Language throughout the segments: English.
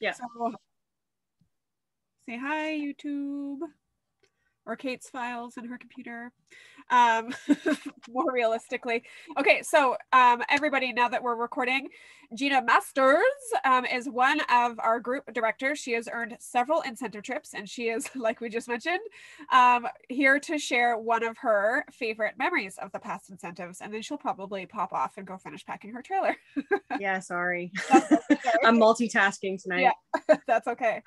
Yeah. So say hi, YouTube. Or Kate's files in her computer. More realistically. Okay, so everybody, now that we're recording, Gina Masters is one of our group directors. She has earned several incentive trips, and she is, like we just mentioned, here to share one of her favorite memories of the past incentives, and then she'll probably pop off and go finish packing her trailer. Yeah, sorry. Okay. I'm multitasking tonight. Yeah, that's okay.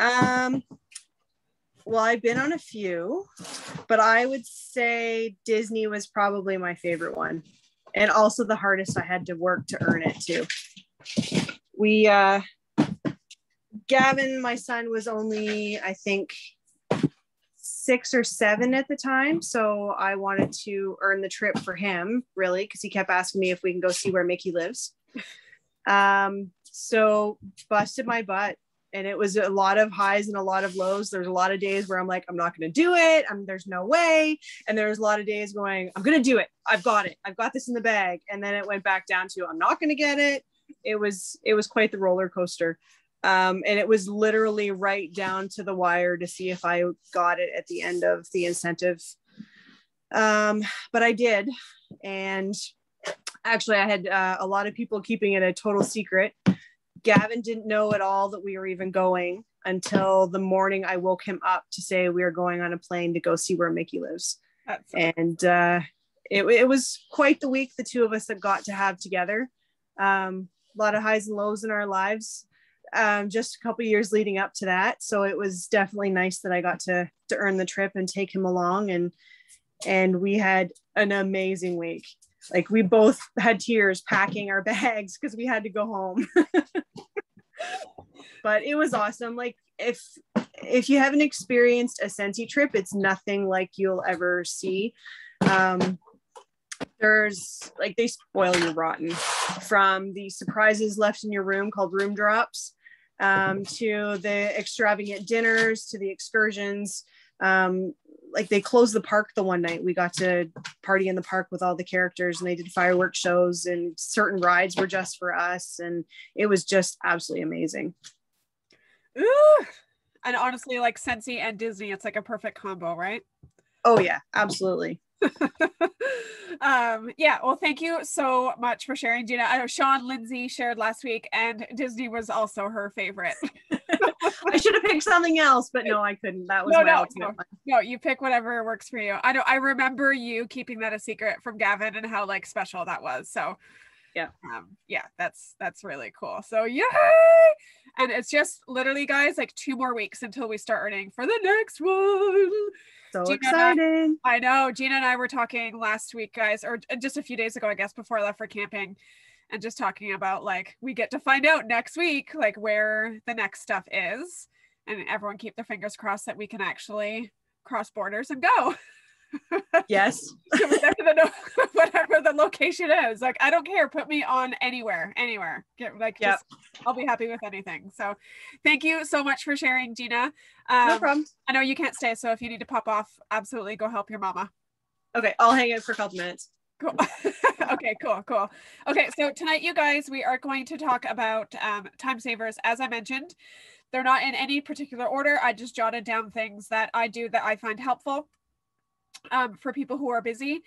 Well, I've been on a few, but I would say Disney was probably my favorite one. And also the hardest. I had to work to earn it too. Gavin, my son, was only, I think, 6 or 7 at the time. So I wanted to earn the trip for him, really, because he kept asking me if we can go see where Mickey lives. So busted my butt. And it was a lot of highs and a lot of lows. There's a lot of days where I'm like, I'm not going to do it. There's no way. And there's a lot of days going, I'm going to do it. I've got it. I've got this in the bag. And then it went back down to, I'm not going to get it. It was quite the roller coaster. And it was literally right down to the wire to see if I got it at the end of the incentive. But I did. And actually I had a lot of people keeping it a total secret. Gavin didn't know at all that we were even going until the morning I woke him up to say we are going on a plane to go see where Mickey lives. And it was quite the week the two of us had got to have together. A lot of highs and lows in our lives, just a couple years leading up to that. So it was definitely nice that I got to earn the trip and take him along. And we had an amazing week. Like we both had tears packing our bags because we had to go home. But it was awesome. Like if you haven't experienced a Scentsy trip, it's nothing like you'll ever see. There's like, they spoil you rotten, from the surprises left in your room called room drops, to the extravagant dinners, to the excursions. Like they closed the park the one night. We got to party in the park with all the characters, and they did fireworks shows, and certain rides were just for us. And it was just absolutely amazing. Ooh. And honestly, like Scentsy and Disney, it's like a perfect combo, right? Oh yeah, absolutely. Yeah, well, thank you so much for sharing, Gina. I know Sean Lindsay shared last week, and Disney was also her favorite. I should have picked something else, but no, I couldn't. That was my ultimate one. No, you pick whatever works for you. I know, I remember you keeping that a secret from Gavin and how like special that was. So yeah, that's really cool. So yay! And it's just literally, guys, like 2 more weeks until we start earning for the next one. So exciting. I know Gina and I were talking last week, guys, or just a few days ago, I guess, before I left for camping, and just talking about like, we get to find out next week, like where the next stuff is, and everyone keep their fingers crossed that we can actually cross borders and go. Yes. Whatever the location is, like, I don't care, put me on anywhere, just, I'll be happy with anything. So thank you so much for sharing, Gina. No problem. I know you can't stay, so if you need to pop off, absolutely go help your mama. Okay, I'll hang out for a couple minutes. Cool. Okay, cool. Okay, so tonight, you guys, we are going to talk about time savers. As I mentioned, they're not in any particular order. I just jotted down things that I do that I find helpful for people who are busy.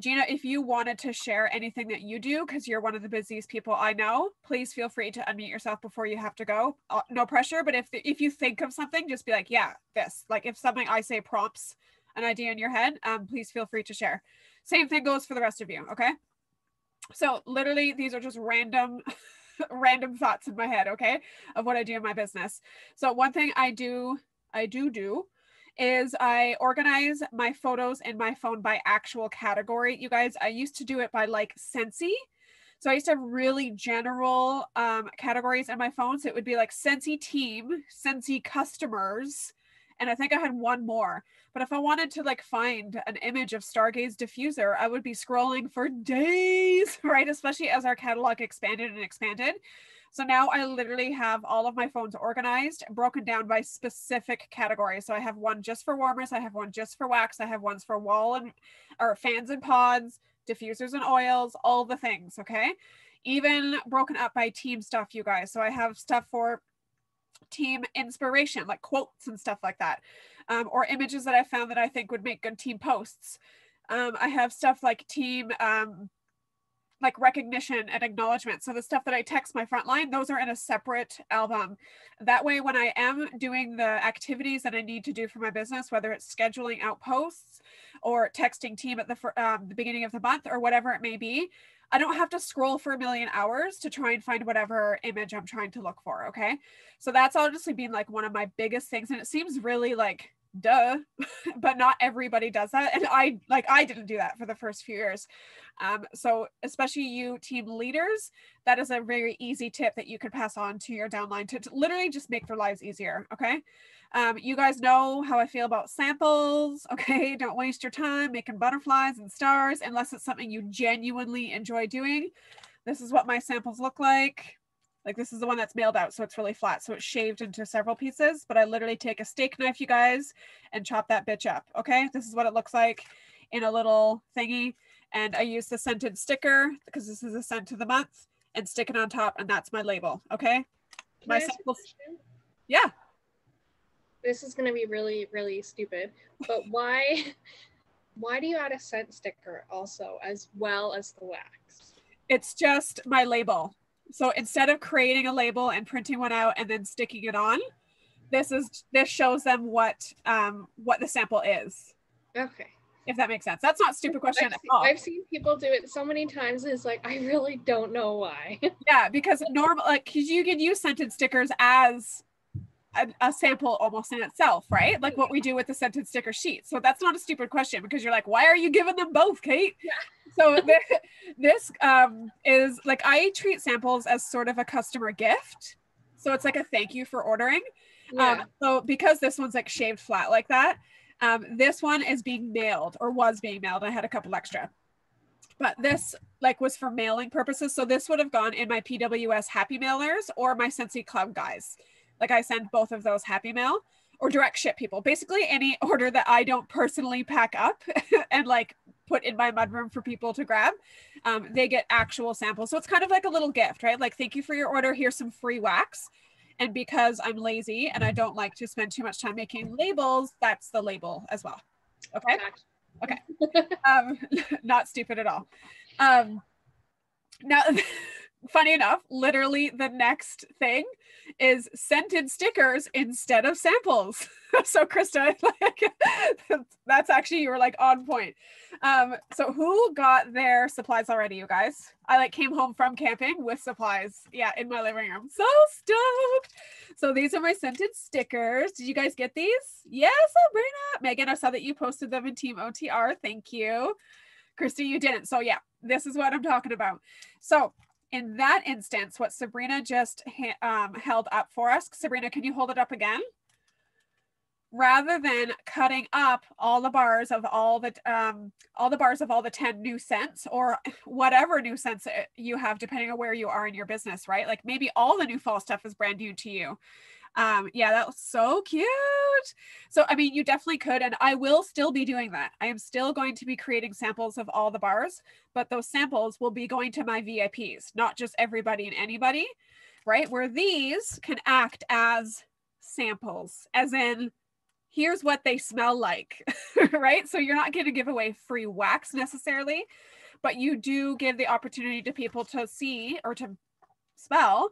Gina, if you wanted to share anything that you do, because you're one of the busiest people I know, please feel free to unmute yourself before you have to go. No pressure, but if you think of something, just be like, yeah, this. Like if something I say prompts an idea in your head, please feel free to share. Same thing goes for the rest of you, okay? So literally, these are just random thoughts in my head, okay, of what I do in my business. So one thing I do is I organize my photos in my phone by actual category. You guys, I used to do it by like Scentsy. So I used to have really general categories in my phone. So it would be like Scentsy team, Scentsy customers, and I think I had one more. But if I wanted to like find an image of Stargaze diffuser, I would be scrolling for days, right? Especially as our catalog expanded. So now I literally have all of my phones organized, broken down by specific categories. So I have one just for warmers, I have one just for wax, I have ones for fans and pods, diffusers and oils, all the things, okay? Even broken up by team stuff, you guys. So I have stuff for team inspiration, like quotes and stuff like that, or images that I found that I think would make good team posts. I have stuff like team like recognition and acknowledgement. So the stuff that I text my frontline, those are in a separate album. That way, when I am doing the activities that I need to do for my business, whether it's scheduling out posts or texting team at the beginning of the month or whatever it may be, I don't have to scroll for a million hours to try and find whatever image I'm trying to look for. Okay. So that's honestly been like one of my biggest things. And it seems really like, duh, but not everybody does that. And I didn't do that for the first few years. So especially you team leaders, that is a very easy tip that you could pass on to your downline to literally just make their lives easier. Okay. You guys know how I feel about samples. Okay. Don't waste your time making butterflies and stars unless it's something you genuinely enjoy doing. This is what my samples look like. Like this is the one that's mailed out, so it's really flat. So it's shaved into several pieces, but I literally take a steak knife, you guys, and chop that bitch up. Okay. This is what it looks like in a little thingy. And I use the scented sticker because this is a scent of the month and stick it on top. And that's my label. Okay. Can I ask a question? Yeah. This is going to be really, really stupid, but why do you add a scent sticker also as well as the wax? It's just my label. So instead of creating a label and printing one out and then sticking it on, this shows them what the sample is. Okay. If that makes sense. That's not a stupid question at all. I've seen people do it so many times. It's like, I really don't know why. Yeah, because you can use scented stickers as a sample almost in itself, right? Like what we do with the scented sticker sheet. So that's not a stupid question because you're like, why are you giving them both, Kate? Yeah. So this is like, I treat samples as sort of a customer gift. So it's like a thank you for ordering. Yeah. So because this one's like shaved flat like that, this one is being mailed or was being mailed. I had a couple extra, but this like was for mailing purposes. So this would have gone in my PWS happy mailers or my Scentsy Club guys. Like I send both of those happy mail or direct ship people, basically any order that I don't personally pack up and like put in my mudroom for people to grab. They get actual samples. So it's kind of like a little gift, right? Like, thank you for your order. Here's some free wax. And because I'm lazy and I don't like to spend too much time making labels, that's the label as well. Okay. Okay. Not stupid at all. Now, funny enough, literally the next thing is scented stickers instead of samples. So Krista, that's actually, you were like on point. So who got their supplies already, you guys? I like came home from camping with supplies. Yeah, in my living room. So stoked. So these are my scented stickers. Did you guys get these? Yes, Sabrina. Megan, I saw that you posted them in Team OTR. Thank you. Christy, you didn't. So yeah, this is what I'm talking about. So in that instance, what Sabrina just held up for us, Sabrina, can you hold it up again? Rather than cutting up all the bars of all the 10 new scents or whatever new scents you have, depending on where you are in your business, right? Like maybe all the new fall stuff is brand new to you. Yeah, that was so cute. So, I mean, you definitely could, and I will still be doing that. I am still going to be creating samples of all the bars, but those samples will be going to my VIPs, not just everybody and anybody, right? Where these can act as samples, as in, here's what they smell like, right? So you're not going to give away free wax necessarily, but you do give the opportunity to people to see or to smell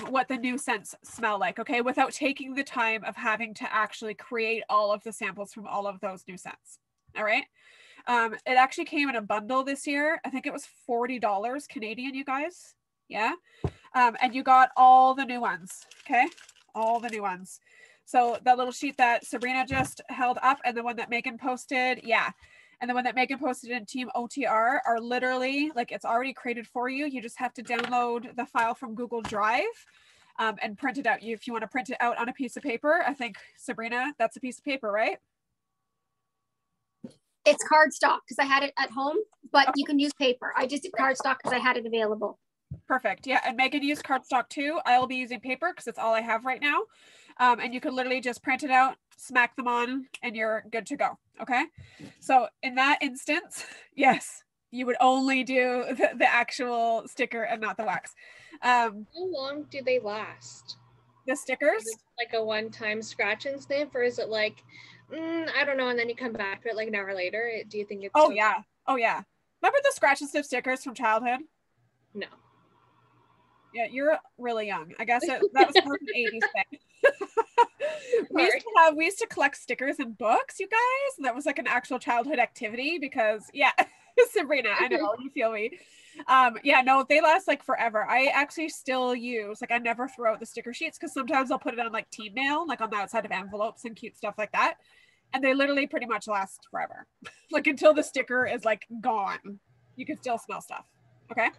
what the new scents smell like, okay? Without taking the time of having to actually create all of the samples from all of those new scents, all right? It actually came in a bundle this year. I think it was $40 Canadian, you guys. Yeah. And you got all the new ones, okay? All the new ones. So that little sheet that Sabrina just held up and the one that Megan posted, yeah. And the one that Megan posted in Team OTR are literally, like, it's already created for you. You just have to download the file from Google Drive and print it out. If you want to print it out on a piece of paper, I think, Sabrina, that's a piece of paper, right? It's cardstock because I had it at home, but you can use paper. I just did cardstock because I had it available. Perfect. Yeah. And Megan used cardstock too. I'll be using paper because it's all I have right now. And you can literally just print it out, smack them on, and you're good to go. Okay. So in that instance, yes, you would only do the actual sticker and not the wax. How long do they last? The stickers? Is it like a one-time scratch and sniff, or is it like, I don't know, and then you come back to it like an hour later? Do you think it's Oh yeah. Oh yeah. Remember the scratch and sniff stickers from childhood? No. Yeah, you're really young. I guess that was more of an 80s thing. We used to collect stickers and books, you guys. That was like an actual childhood activity because yeah, Sabrina, I know you feel me. Yeah, no, they last like forever. I actually still use, like, I never throw out the sticker sheets because sometimes I'll put it on like team mail, like on the outside of envelopes and cute stuff like that. And they literally pretty much last forever. Like until the sticker is like gone, you can still smell stuff. Okay.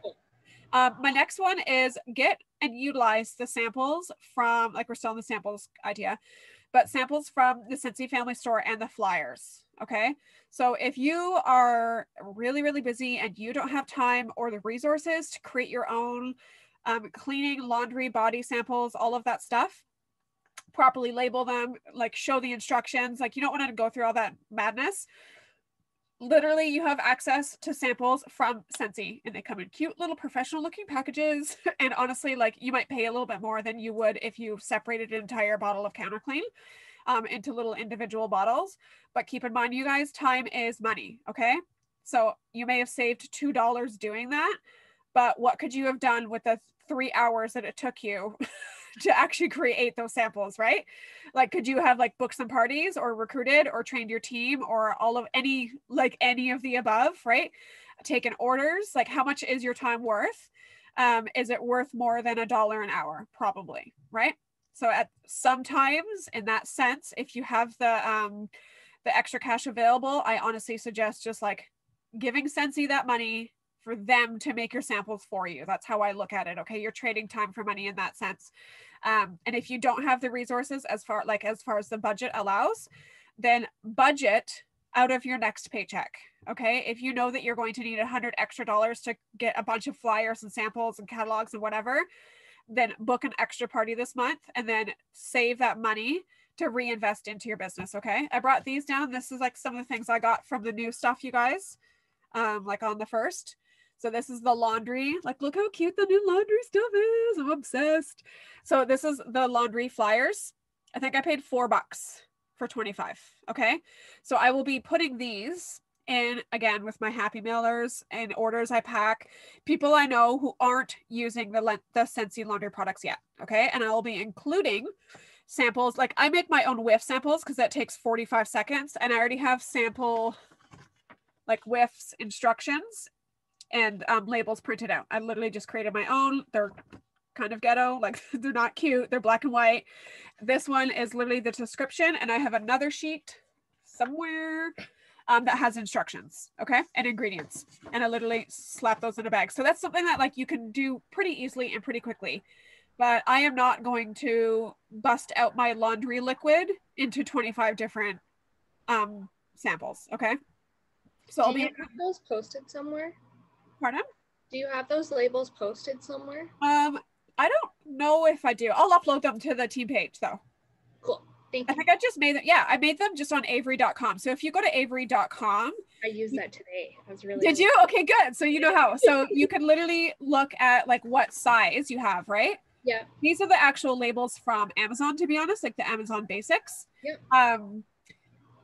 My next one is get and utilize the samples from, like, we're still in the samples idea, but samples from the Scentsy family store and the flyers. Okay. So if you are really, really busy and you don't have time or the resources to create your own cleaning, laundry, body samples, all of that stuff, properly label them, like show the instructions, like you don't want to go through all that madness. Literally, you have access to samples from Scentsy and they come in cute little professional looking packages. And honestly, like you might pay a little bit more than you would if you separated an entire bottle of counter clean into little individual bottles. But keep in mind, you guys, time is money. Okay. So you may have saved $2 doing that, but what could you have done with the 3 hours that it took you to actually create those samples, right? Like, could you have like booked some parties or recruited or trained your team or all of any of the above, right? Taken orders, like how much is your time worth? Is it worth more than $1 an hour? Probably, right? So at sometimes in that sense, if you have the extra cash available, I honestly suggest just like giving Scentsy that money for them to make your samples for you. That's how I look at it. Okay. You're trading time for money in that sense. And if you don't have the resources as far as the budget allows, then budget out of your next paycheck. Okay. If you know that you're going to need $100 extra to get a bunch of flyers and samples and catalogs and whatever, then book an extra party this month and then save that money to reinvest into your business. Okay. I brought these down. This is like some of the things I got from the new stuff, you guys, like on the first. So this is the laundry. Like, look how cute the new laundry stuff is. I'm obsessed. So this is the laundry flyers. I think I paid $4 for 25. Okay. So I will be putting these in again with my happy mailers and orders I pack, people I know who aren't using the Scentsy laundry products yet. Okay. And I will be including samples. Like I make my own whiff samples because that takes 45 seconds. And I already have sample like whiffs instructions and labels printed out. I literally just created my own. They're kind of ghetto, like they're not cute. They're black and white. This one is literally the description, and I have another sheet somewhere that has instructions, okay, and ingredients, and I literally slap those in a bag. So that's something that like you can do pretty easily and pretty quickly. But I am not going to bust out my laundry liquid into 25 different samples, okay? So I'll be. Do you have those posted somewhere? Pardon? Do you have those labels posted somewhere? I don't know if I do. I'll upload them to the team page though. Cool. Thank you. I think I just made them. Yeah, I made them just on avery.com. So if you go to avery.com. I used that today. I was really. Did you? Okay, good. So you know how. So you can literally look at like what size you have, right? Yeah. These are the actual labels from Amazon, to be honest, like the Amazon basics. Yep.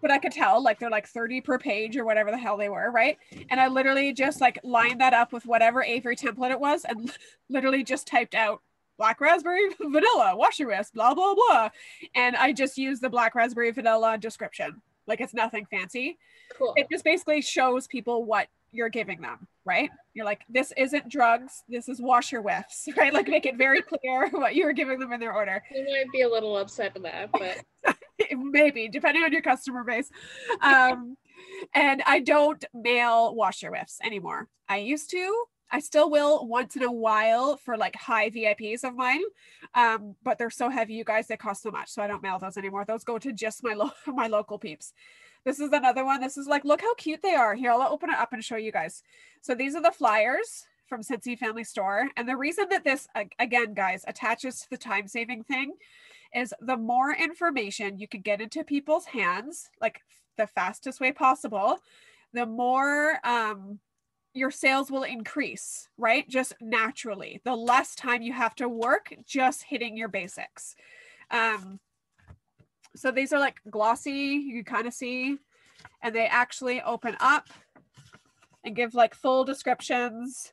But I could tell like they're like 30 per page or whatever the hell they were, right? And I literally just like lined that up with whatever Avery template it was and literally just typed out black raspberry vanilla washer whisk, blah, blah, blah. And I just used the black raspberry vanilla description. Like it's nothing fancy. Cool. It just basically shows people what you're giving them, right? You're like, this isn't drugs, this is washer whiffs, right? Like make it very clear what you were giving them in their order. You might be a little upset with that, but maybe depending on your customer base. And I don't mail washer whiffs anymore. I used to. I still will once in a while for like high VIPs of mine, but they're so heavy, you guys, they cost so much, so I don't mail those anymore. Those go to just my local peeps. This is another one. This is like, look how cute they are. Here, I'll open it up and show you guys. So these are the flyers from Scentsy Family Store. And the reason that this, again, guys, attaches to the time-saving thing is the more information you can get into people's hands, like the fastest way possible, the more your sales will increase, right? Just naturally, the less time you have to work just hitting your basics. So these are like glossy, you can kind of see, and they actually open up and give like full descriptions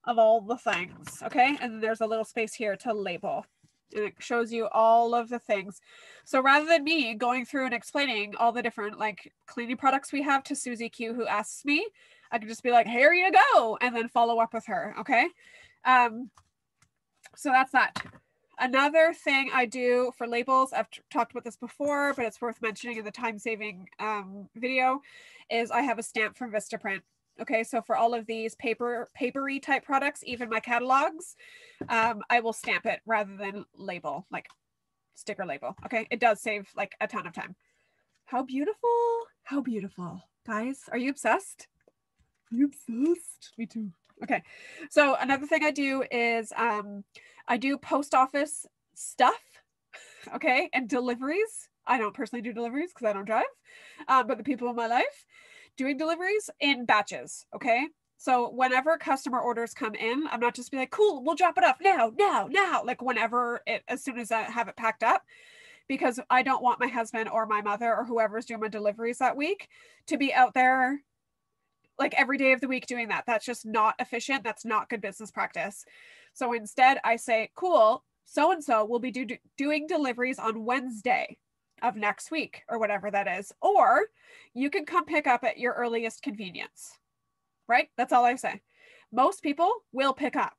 of all the things. Okay. And then there's a little space here to label, and it shows you all of the things. So rather than me going through and explaining all the different like cleaning products we have to Susie Q, who asks me, I could just be like, here you go, and then follow up with her. Okay. So that's that. Another thing I do for labels, I've talked about this before, but it's worth mentioning in the time-saving video, is I have a stamp from Vistaprint. Okay, so for all of these papery type products, even my catalogs, I will stamp it rather than label, like sticker label. Okay, it does save like a ton of time. How beautiful. How beautiful. Guys, are you obsessed? Are you obsessed? Me too. Okay, so another thing I do is I do post office stuff, okay, and deliveries. I don't personally do deliveries because I don't drive, but the people in my life doing deliveries in batches, okay? So whenever customer orders come in, I'm not just be like, cool, we'll drop it off now, like whenever as soon as I have it packed up, because I don't want my husband or my mother or whoever's doing my deliveries that week to be out there like every day of the week doing that. That's just not efficient. That's not good business practice. So instead I say, cool, so-and-so will be doing deliveries on Wednesday of next week or whatever that is. Or you can come pick up at your earliest convenience, right? That's all I say. Most people will pick up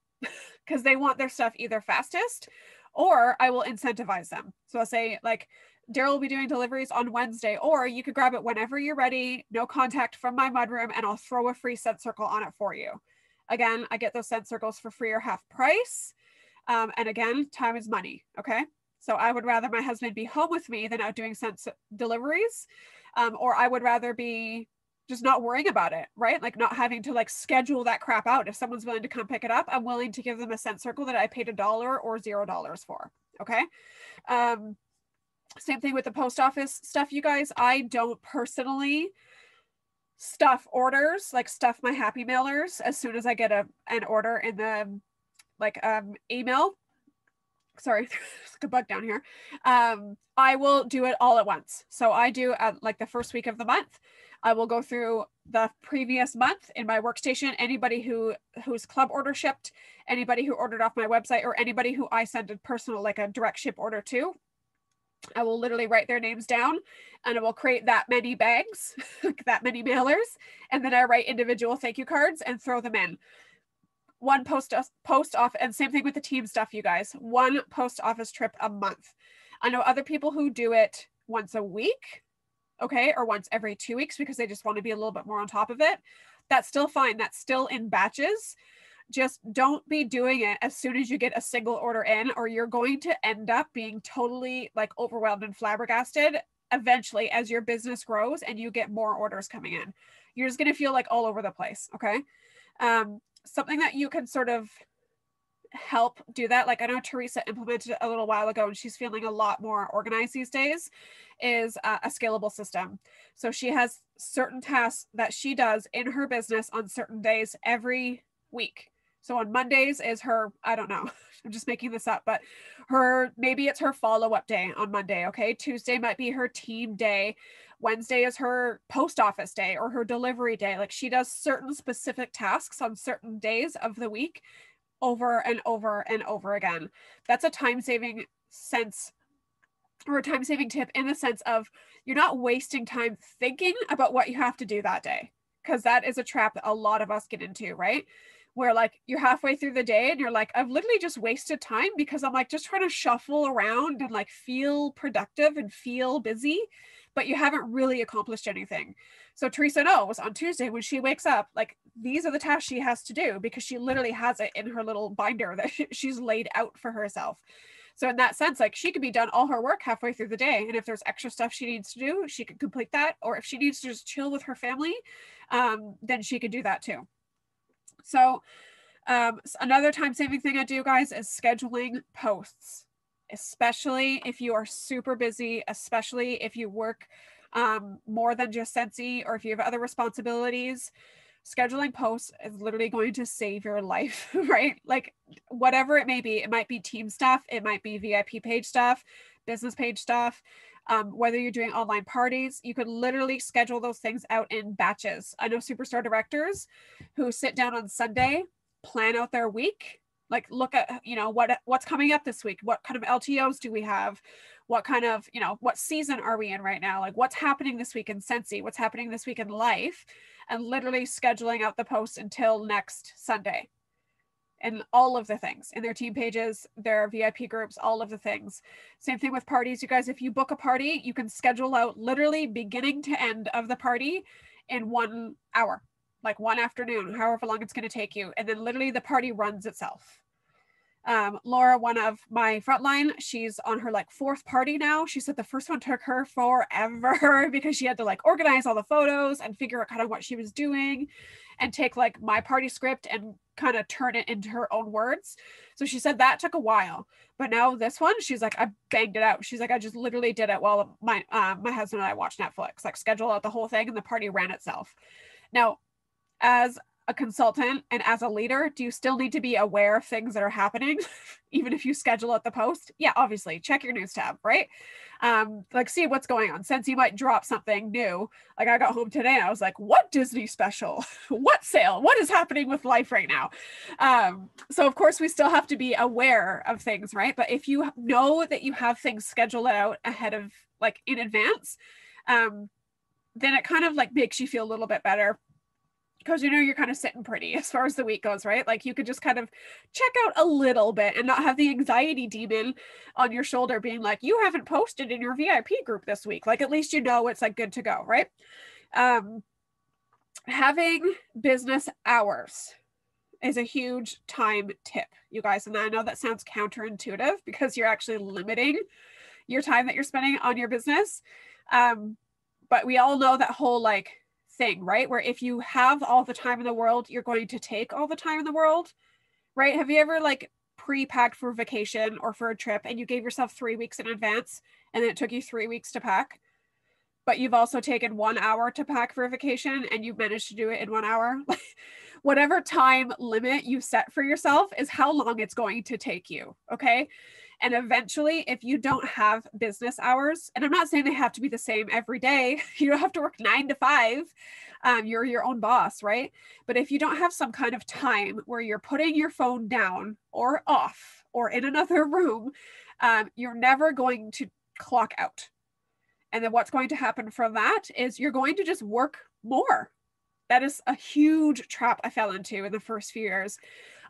because they want their stuff either fastest, or I will incentivize them. So I'll say like, Daryl will be doing deliveries on Wednesday, or you could grab it whenever you're ready, no contact from my mudroom, and I'll throw a free scent circle on it for you. Again, I get those scent circles for free or half price. And again, time is money. Okay. So I would rather my husband be home with me than out doing scent deliveries. Or I would rather be just not worrying about it, right? Like not having to like schedule that crap out. If someone's willing to come pick it up, I'm willing to give them a scent circle that I paid $1 or $0 for. Okay. Same thing with the post office stuff, you guys. I don't personally stuff orders, like stuff my happy mailers as soon as I get an order in the like email. Sorry, there's like a bug down here. I will do it all at once. So I do at like the first week of the month, I will go through the previous month in my workstation. Anybody whose club order shipped, anybody who ordered off my website, or anybody who I sent a personal, like a direct ship order to, I will literally write their names down, and I will create that many bags, that many mailers, and then I write individual thank you cards and throw them in. One post off, and same thing with the team stuff, you guys. One post office trip a month. I know other people who do it once a week, okay, or once every 2 weeks because they just want to be a little bit more on top of it. That's still fine. That's still in batches. Just don't be doing it as soon as you get a single order in, or you're going to end up being totally like overwhelmed and flabbergasted eventually as your business grows and you get more orders coming in. You're just going to feel like all over the place. Okay. Something that you can sort of help do that, like I know Teresa implemented it a little while ago and she's feeling a lot more organized these days, is a scalable system. So she has certain tasks that she does in her business on certain days every week. So on Mondays is her, I don't know, I'm just making this up, but maybe it's her follow-up day on Monday. Okay. Tuesday might be her team day. Wednesday is her post office day or her delivery day. Like she does certain specific tasks on certain days of the week over and over and over again. That's a time-saving sense, or a time-saving tip in the sense of you're not wasting time thinking about what you have to do that day. Because that is a trap that a lot of us get into, right? Where like you're halfway through the day and you're like, I've literally just wasted time because I'm like just trying to shuffle around and like feel productive and feel busy, but you haven't really accomplished anything. So Teresa knows on Tuesday when she wakes up, like these are the tasks she has to do because she literally has it in her little binder that she's laid out for herself. So in that sense, like she could be done all her work halfway through the day. And if there's extra stuff she needs to do, she could complete that. Or if she needs to just chill with her family, then she could do that too. So another time-saving thing I do, guys, is scheduling posts, especially if you are super busy, especially if you work more than just Scentsy, or if you have other responsibilities. scheduling posts is literally going to save your life, right? Like whatever it may be, it might be team stuff, it might be VIP page stuff, business page stuff. Whether you're doing online parties, you could literally schedule those things out in batches. I know superstar directors who sit down on Sunday, plan out their week, like look at, you know, what's coming up this week, what kind of LTOs do we have, what kind of, you know, what season are we in right now, like what's happening this week in Scentsy, what's happening this week in life, and literally scheduling out the post until next Sunday. And all of the things in their team pages, their VIP groups, all of the things. Same thing with parties. You guys, if you book a party, you can schedule out literally beginning to end of the party in 1 hour, like one afternoon, however long it's going to take you. And then literally the party runs itself. Laura, one of my frontline, she's on her like 4th party now. She said the first one took her forever because she had to like organize all the photos and figure out kind of what she was doing and take like my party script and kind of turn it into her own words. So she said that took a while, but now this one, she's like, I banged it out. She's like, I just literally did it while my husband and I watched Netflix, like schedule out the whole thing and the party ran itself. Now, as a consultant and as a leader, do you still need to be aware of things that are happening even if you schedule out the post? Yeah, obviously check your news tab, right? Like see what's going on. Scentsy might drop something new. Like I got home today and I was like, what Disney special? What sale? What is happening with life right now? So of course we still have to be aware of things, right? But if you know that you have things scheduled out ahead of like in advance, then it kind of like makes you feel a little bit better, because you know you're kind of sitting pretty as far as the week goes, right? Like you could just kind of check out a little bit and not have the anxiety demon on your shoulder being like, you haven't posted in your VIP group this week. Like at least you know it's like good to go, right? Having business hours is a huge time tip, you guys. And I know that sounds counterintuitive because you're actually limiting your time that you're spending on your business. But we all know that whole like thing, right? Where if you have all the time in the world, you're going to take all the time in the world, right? Have you ever like pre-packed for vacation or for a trip and you gave yourself 3 weeks in advance and then it took you 3 weeks to pack, but you've also taken 1 hour to pack for a vacation and you've managed to do it in 1 hour? Whatever time limit you set for yourself is how long it's going to take you, okay? And eventually, if you don't have business hours, and I'm not saying they have to be the same every day, you don't have to work 9 to 5. You're your own boss, right? But if you don't have some kind of time where you're putting your phone down or off or in another room, you're never going to clock out. And then what's going to happen from that is you're going to just work more. That is a huge trap I fell into in the first few years.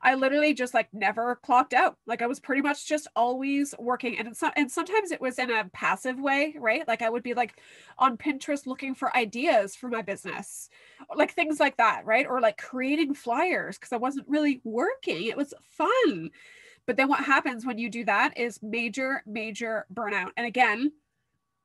I literally just like never clocked out. Like I was pretty much just always working. And sometimes it was in a passive way, right? Like I would be like on Pinterest looking for ideas for my business, like things like that, right? Or like creating flyers because I wasn't really working. It was fun. But then what happens when you do that is major, major burnout. And again,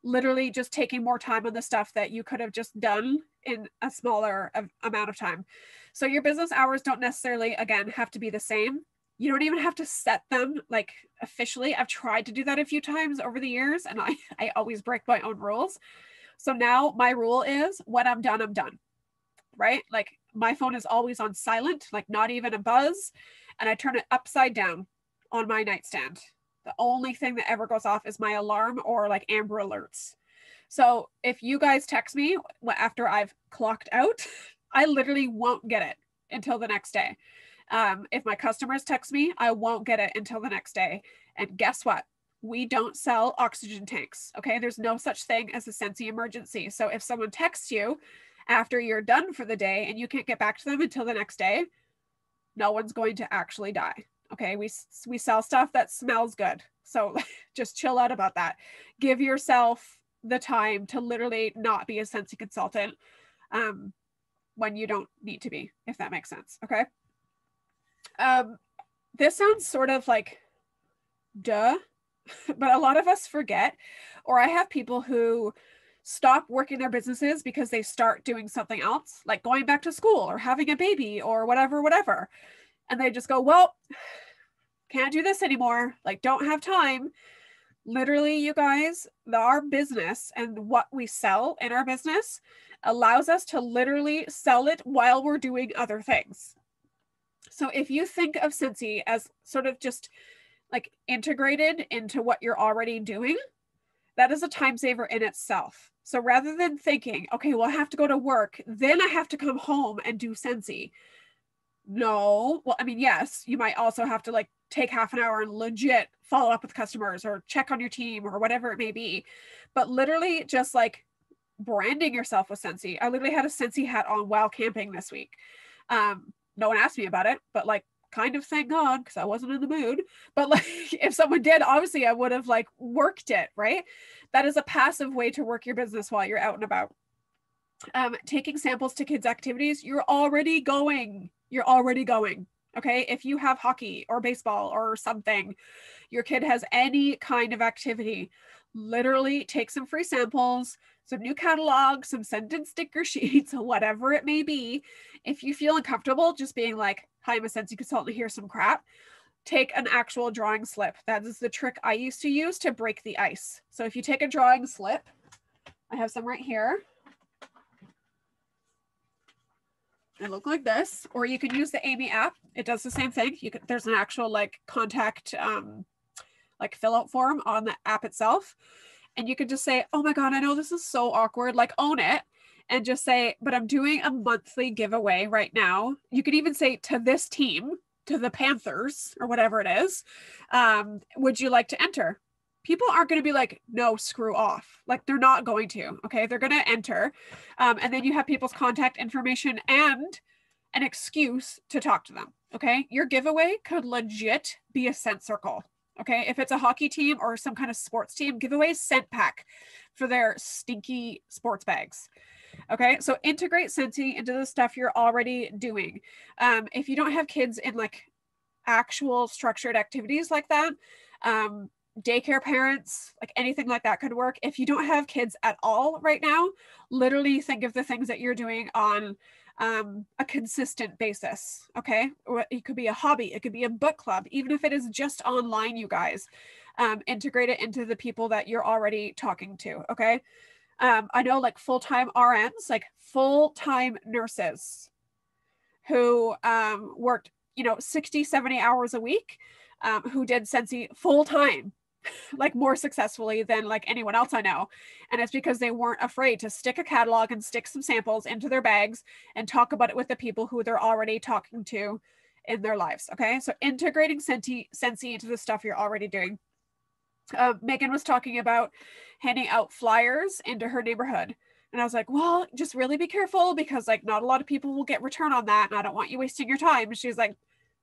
literally just taking more time on the stuff that you could have just done in a smaller amount of time. So your business hours don't necessarily, again, have to be the same. You don't even have to set them like officially. I've tried to do that a few times over the years and I always break my own rules. So now my rule is when I'm done, right? Like my phone is always on silent, like not even a buzz. And I turn it upside down on my nightstand. The only thing that ever goes off is my alarm or like Amber Alerts. So if you guys text me after I've clocked out, I literally won't get it until the next day. If my customers text me, I won't get it until the next day. And guess what? We don't sell oxygen tanks. Okay. There's no such thing as a Scentsy emergency. So if someone texts you after you're done for the day and you can't get back to them until the next day, no one's going to actually die. Okay. We sell stuff that smells good. So just chill out about that. Give yourself the time to literally not be a Scentsy consultant when you don't need to be, if that makes sense. Okay. This sounds sort of like duh, but a lot of us forget, or I have people who stop working their businesses because they start doing something else, like going back to school or having a baby or whatever. And they just go, well, can't do this anymore. Like, don't have time. Literally, you guys, our business and what we sell in our business allows us to literally sell it while we're doing other things. So if you think of Scentsy as sort of just like integrated into what you're already doing, that is a time saver in itself. So rather than thinking, okay, well, I have to go to work, then I have to come home and do Scentsy. No, well, I mean, yes, you might also have to like take half an hour and legit follow up with customers or check on your team or whatever it may be. But literally just like branding yourself with Scentsy. I literally had a Scentsy hat on while camping this week. No one asked me about it, but like kind of thank God, because I wasn't in the mood. But like if someone did, obviously I would have like worked it, right? That is a passive way to work your business while you're out and about. Taking samples to kids' activities, you're already going. Okay. If you have hockey or baseball or something, your kid has any kind of activity, literally take some free samples, some new catalogs, some scented sticker sheets, whatever it may be. If you feel uncomfortable just being like, hi, I'm a Scentsy consultant, here's some crap, take an actual drawing slip. That is the trick I used to use to break the ice. So if you take a drawing slip, I have some right here. They look like this, or you can use the Amy app. It does the same thing. There's an actual like contact like fill out form on the app itself. And you could just say, oh my God, I know this is so awkward, like own it. And just say, but I'm doing a monthly giveaway right now. You could even say to this team, to the Panthers or whatever it is, would you like to enter? People aren't going to be like, no, screw off. Like they're not going to, okay? They're going to enter. And then you have people's contact information and an excuse to talk to them, okay? Your giveaway could legit be a scent circle, okay? If it's a hockey team or some kind of sports team, give away a scent pack for their stinky sports bags. Okay, so integrate Scentsy into the stuff you're already doing. If you don't have kids in like actual structured activities like that, daycare parents, like anything like that could work. If you don't have kids at all right now, literally think of the things that you're doing on a consistent basis. Okay, it could be a hobby, it could be a book club, even if it is just online, you guys. Integrate it into the people that you're already talking to. Okay. I know like full-time RNs, like full-time nurses who worked, 60, 70 hours a week, who did Scentsy full-time, like more successfully than like anyone else I know. And it's because they weren't afraid to stick a catalog and stick some samples into their bags and talk about it with the people who they're already talking to in their lives. Okay. So integrating Scentsy into the stuff you're already doing. Megan was talking about handing out flyers into her neighborhood. And I was like, well, just really be careful because like not a lot of people will get return on that. And I don't want you wasting your time. And she's like,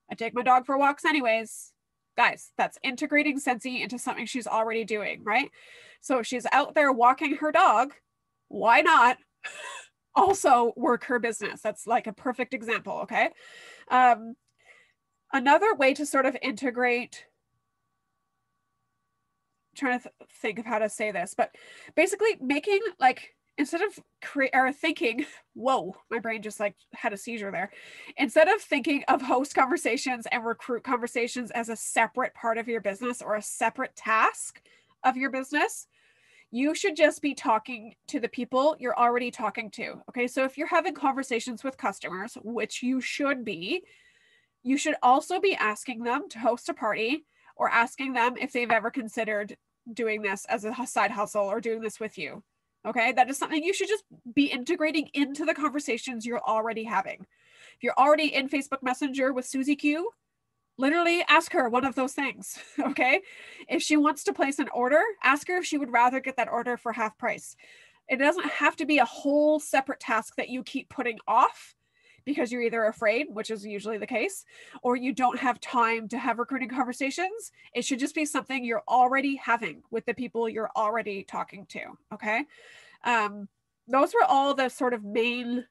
I take my dog for walks anyways. Guys, that's integrating Scentsy into something she's already doing, right? So if she's out there walking her dog, why not also work her business? That's like a perfect example, okay? Another way to sort of integrate, trying to think of how to say this, but basically making like, instead of thinking, whoa, my brain just like had a seizure there. Instead of thinking of host conversations and recruit conversations as a separate part of your business or a separate task of your business, you should just be talking to the people you're already talking to. Okay. So if you're having conversations with customers, which you should be, you should also be asking them to host a party or asking them if they've ever considered doing this as a side hustle or doing this with you. Okay, that is something you should just be integrating into the conversations you're already having. If you're already in Facebook Messenger with Susie Q, literally ask her one of those things. Okay, if she wants to place an order, ask her if she would rather get that order for half price. It doesn't have to be a whole separate task that you keep putting off because you're either afraid, which is usually the case, or you don't have time to have recruiting conversations. It should just be something you're already having with the people you're already talking to, okay? Those were all the sort of main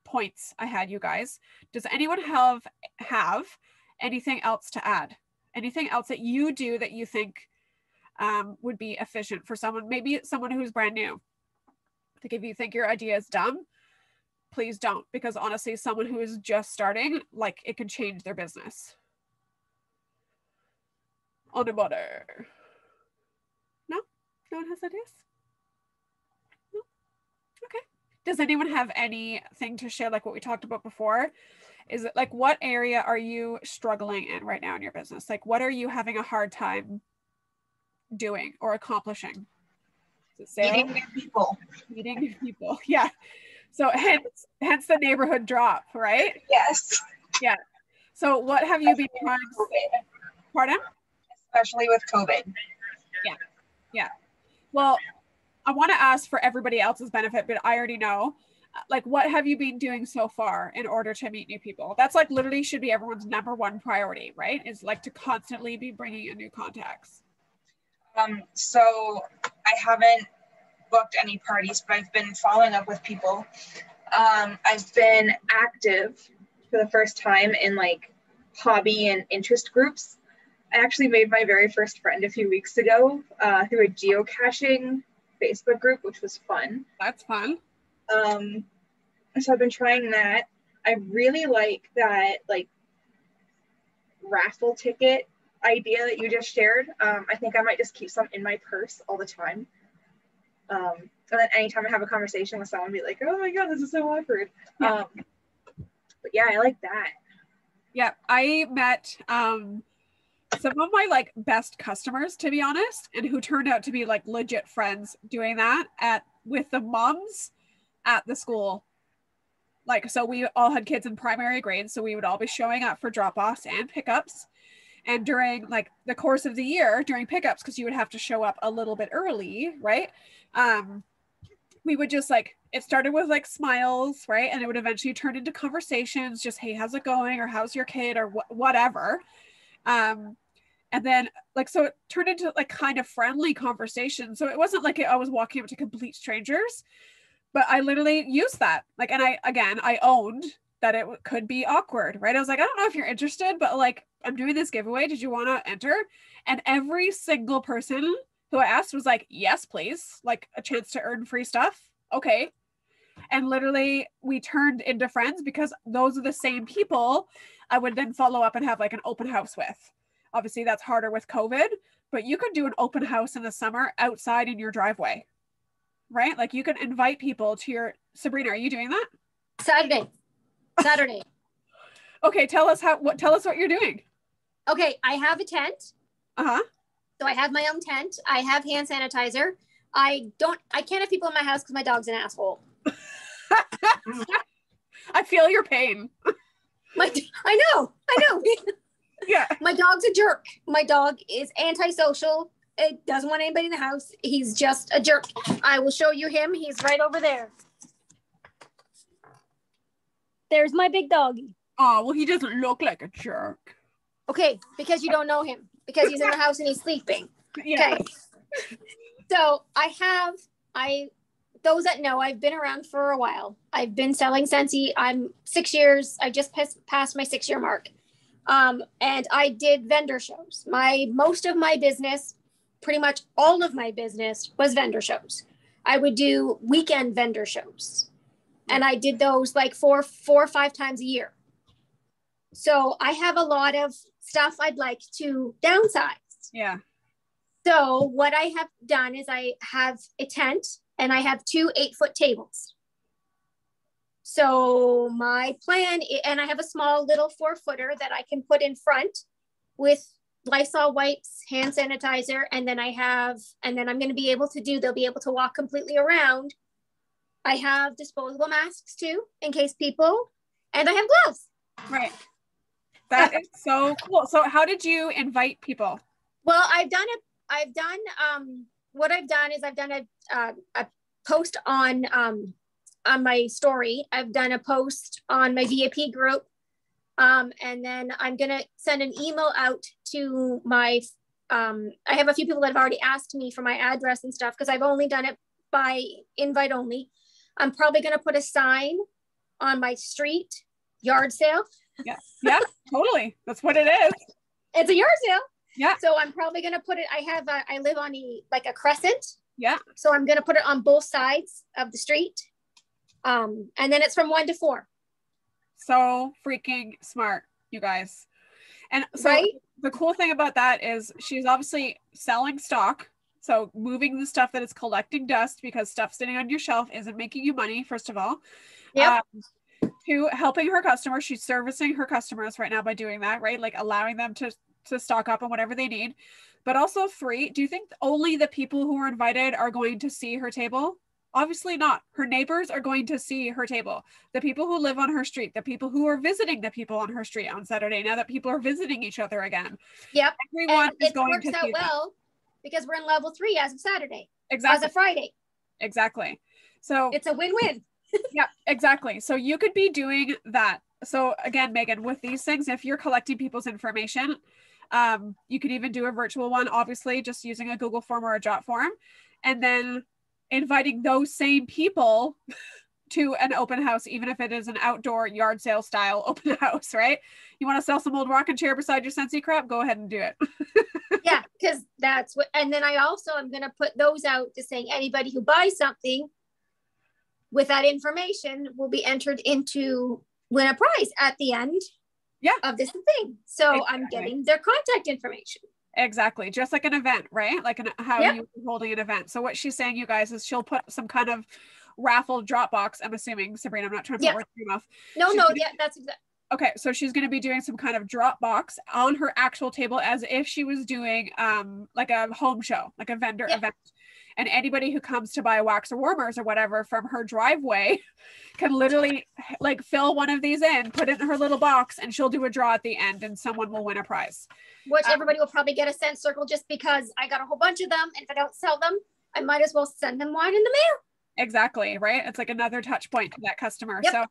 points I had, you guys. Does anyone have anything else to add? Anything else that you do that you think would be efficient for someone, maybe someone who's brand new? Like if you think your idea is dumb, please don't, because honestly, someone who is just starting, like it could change their business. On the butter. No? No one has ideas? No? Okay. Does anyone have anything to share, like what we talked about before? Is it like, what area are you struggling in right now in your business? Like, what are you having a hard time doing or accomplishing? Is it sales? Meeting new people. Meeting new people. Yeah. So hence the neighborhood drop, right? Yes. Yeah. So what have you been trying? Pardon? Especially with COVID. Yeah. Yeah. Well, I want to ask for everybody else's benefit, but I already know. Like, what have you been doing so far in order to meet new people? That's like literally should be everyone's number one priority, right? Is like to constantly be bringing in new contacts. So I haven't booked any parties, but I've been following up with people. I've been active for the first time in like hobby and interest groups. I actually made my very first friend a few weeks ago through a geocaching Facebook group, which was fun. That's fun. So I've been trying that. I really like that like raffle ticket idea that you just shared. I think I might just keep some in my purse all the time. And then anytime I have a conversation with someone, be like, oh my God, this is so awkward. Yeah. But yeah, I like that. Yeah, I met some of my like best customers, to be honest, and who turned out to be like legit friends doing that with the moms at the school. Like, so we all had kids in primary grades, so we would all be showing up for drop-offs and pickups. And during like the course of the year, during pickups, because you would have to show up a little bit early, right? We would just like, it started with like smiles, right? And it would eventually turn into conversations, just, hey, how's it going? Or how's your kid? Or whatever. And then like, so it turned into like kind of friendly conversation. So it wasn't like I was walking up to complete strangers, but I literally used that. Like, and I owned that it could be awkward, right? I was like, I don't know if you're interested, but like, I'm doing this giveaway. Did you want to enter? And every single person who I asked was like, yes, please. Like a chance to earn free stuff. Okay. And literally we turned into friends because those are the same people I would then follow up and have like an open house with. Obviously that's harder with COVID, but you could do an open house in the summer outside in your driveway, right? Like you can invite people to your, Sabrina, are you doing that? Saturday. Okay. Tell us what you're doing. Okay. I have a tent. Uh-huh. So I have my own tent. I have hand sanitizer. I can't have people in my house because my dog's an asshole. I feel your pain. I know. Yeah. My dog's a jerk. My dog is antisocial. It doesn't want anybody in the house. He's just a jerk. I will show you him. He's right over there. There's my big doggy. Oh, well, he doesn't look like a jerk. Okay, because you don't know him. Because he's in the house and he's sleeping. Yeah. Okay. So those that know, I've been around for a while. I've been selling Scentsy. I'm 6 years. I just passed my 6-year mark. And I did vendor shows. Most of my business, pretty much all of my business was vendor shows. I would do weekend vendor shows. And I did those like four or 5 times a year. So I have a lot of stuff I'd like to downsize. Yeah. So what I have done is I have a tent and I have 2 8-foot tables. So my plan, and I have a small little 4-footer that I can put in front with Lysol wipes, hand sanitizer, and then I'm going to be able to they'll be able to walk completely around. I have disposable masks too, in case people, and I have gloves. Right. That is so cool. So how did you invite people? Well, what I've done is I've done a post on my story. I've done a post on my VIP group. And then I'm going to send an email out to I have a few people that have already asked me for my address and stuff, because I've only done it by invite only. I'm probably going to put a sign on my street, yard sale. Yeah, totally. That's what it is. It's a yard sale. Yeah. So I'm probably going to put it, I live on a crescent. Yeah. So I'm going to put it on both sides of the street. And then it's from 1 to 4. So freaking smart, you guys. And so right? The cool thing about that is she's obviously selling stock, So moving the stuff that is collecting dust, because stuff sitting on your shelf isn't making you money, first of all. Yep. To helping her customers. She's servicing her customers right now by doing that, right? Like allowing them to stock up on whatever they need. But also 3, do you think only the people who are invited are going to see her table? Obviously not. Her neighbors are going to see her table. The people who live on her street, the people who are visiting the people on her street on Saturday, now that people are visiting each other again. Yep. Everyone and is it going works to out see well because we're in level 3 as of Saturday. Exactly. As of Friday. Exactly. So it's a win-win. yeah, exactly. So you could be doing that. So again, Megan, with these things, if you're collecting people's information, you could even do a virtual one, obviously just using a Google form or a Jot form, and then inviting those same people to an open house, even if it is an outdoor yard sale style open house, right? You want to sell some old rocking chair beside your Scentsy crap? Go ahead and do it. Yeah, because that's what, and then I also am going to put those out to saying anybody who buys something with that information will be entered into win a prize at the end of this thing. So exactly. I'm getting their contact information. Exactly. Just like an event, right? Like how you were holding an event. So what she's saying, you guys, is she'll put some kind of raffle drop box. I'm assuming, Sabrina, I'm not trying to put words in your mouth. That's exactly. Okay, so she's going to be doing some kind of drop box on her actual table as if she was doing like a home show, like a vendor event. And anybody who comes to buy wax or warmers or whatever from her driveway can literally like fill one of these in, put it in her little box, and she'll do a draw at the end and someone will win a prize. Which everybody will probably get a scent circle just because I got a whole bunch of them. And if I don't sell them, I might as well send them one in the mail. Exactly, right? It's like another touch point to that customer. So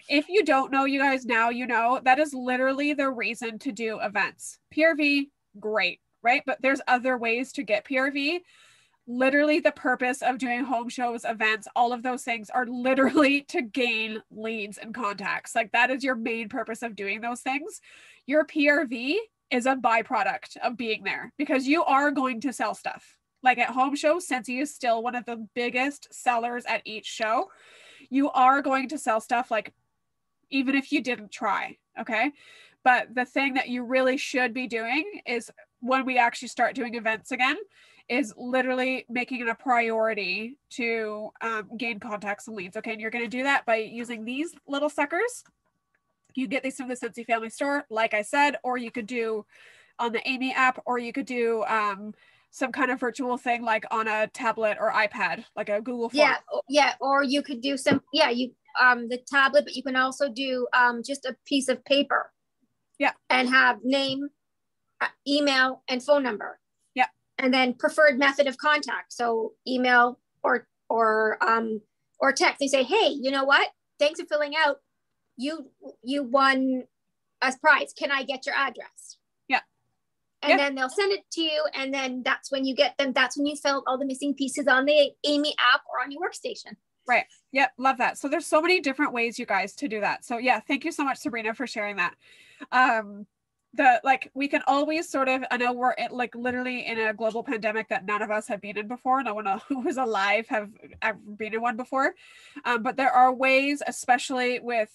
if you don't know, you guys, now you know. That is literally the reason to do events. PRV, great, right? But there's other ways to get PRV. Literally the purpose of doing home shows, events, all of those things are literally to gain leads and contacts. Like that is your main purpose of doing those things. Your PRV is a byproduct of being there because you are going to sell stuff. Like at home shows, Scentsy is still one of the biggest sellers at each show. You are going to sell stuff, like even if you didn't try, okay? But the thing that you really should be doing is when we actually start doing events again, is literally making it a priority to gain contacts and leads. Okay, and you're going to do that by using these little suckers. You get these from the Scentsy Family Store, like I said, or you could do on the Amy app, or you could do some kind of virtual thing like on a tablet or iPad, like a Google form. Or you could do some, the tablet, but you can also do just a piece of paper. Yeah. And have name, email, and phone number. And then preferred method of contact. So email or text. They say, hey, you know what? Thanks for filling out. You won a prize. Can I get your address? Yeah. And then they'll send it to you. And then that's when you get them. That's when you fill all the missing pieces on the Amy app or on your workstation. Right. Yep. Love that. So there's so many different ways, you guys, to do that. So yeah, thank you so much, Sabrina, for sharing that. We can always sort of, I know we're literally in a global pandemic that none of us have been in before. No one who was alive have ever been in one before. But there are ways, especially with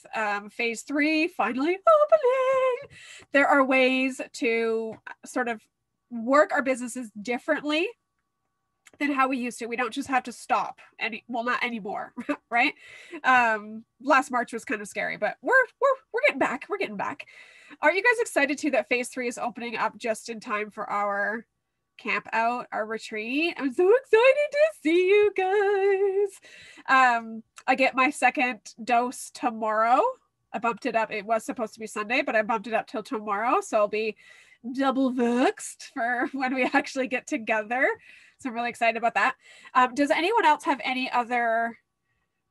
phase 3 finally opening, there are ways to sort of work our businesses differently than how we used to. We don't just have to stop not anymore, right? Last March was kind of scary, but we're getting back. We're getting back. Are you guys excited too that phase 3 is opening up just in time for our camp out, our retreat? I'm so excited to see you guys. I get my second dose tomorrow. I bumped it up. It was supposed to be Sunday, but I bumped it up till tomorrow. So I'll be double vexed for when we actually get together. So I'm really excited about that. Does anyone else have any other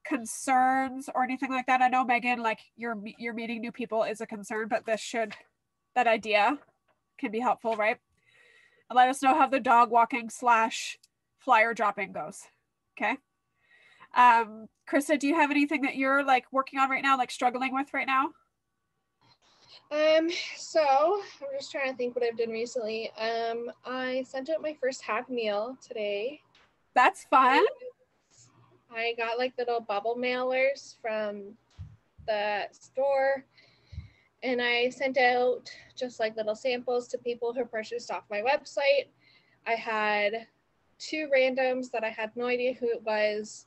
concerns or anything like that? I know, Megan, like you're meeting new people is a concern, but that idea can be helpful, right? And let us know how the dog walking / flyer dropping goes. Okay. Krista, do you have anything that you're like working on right now, like struggling with right now? So I'm just trying to think what I've done recently. I sent out my first hack meal today. That's fun. I got like little bubble mailers from the store, and I sent out just like little samples to people who purchased off my website. I had two randoms that I had no idea who it was.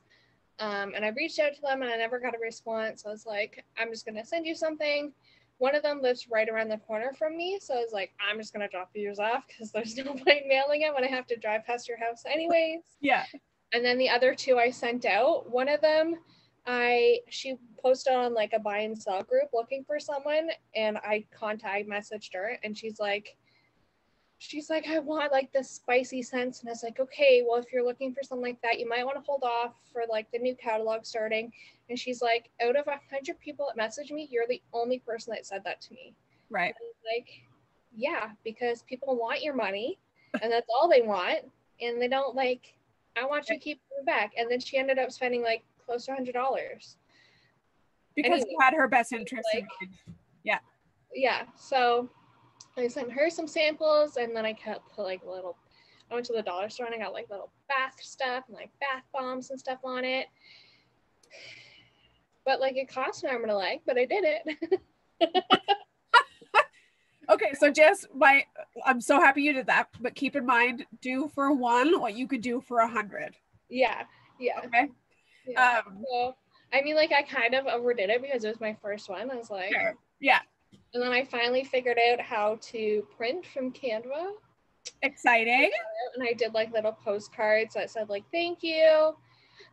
And I reached out to them and I never got a response. I was like, I'm just going to send you something. One of them lives right around the corner from me. So I was like, I'm just going to drop yours off because there's no point mailing it when I have to drive past your house anyways. Yeah. And then the other two I sent out. One of them, she posted on like a buy and sell group looking for someone, and I messaged her, and she's like, I want like the spicy scents. And I was like, okay, well, if you're looking for something like that, you might want to hold off for like the new catalog starting. And she's like, out of 100 people that messaged me, you're the only person that said that to me. Right. Like, yeah, because people want your money and that's all they want. And they don't like, I want you to keep it back. And then she ended up spending like close to $100. Because you had her best interest like, in mind. Yeah. Yeah. So I sent her some samples, and then I kept like I went to the dollar store and I got like little bath stuff and like bath bombs and stuff on it. But like it cost an arm and a leg, but I did it. Okay, so I'm so happy you did that, but keep in mind, do for one what you could do for 100. Yeah. Okay. Yeah. So I mean, like I kind of overdid it because it was my first one. I was like, sure. Yeah. And then I finally figured out how to print from Canva. Exciting. And I did like little postcards that said like, thank you.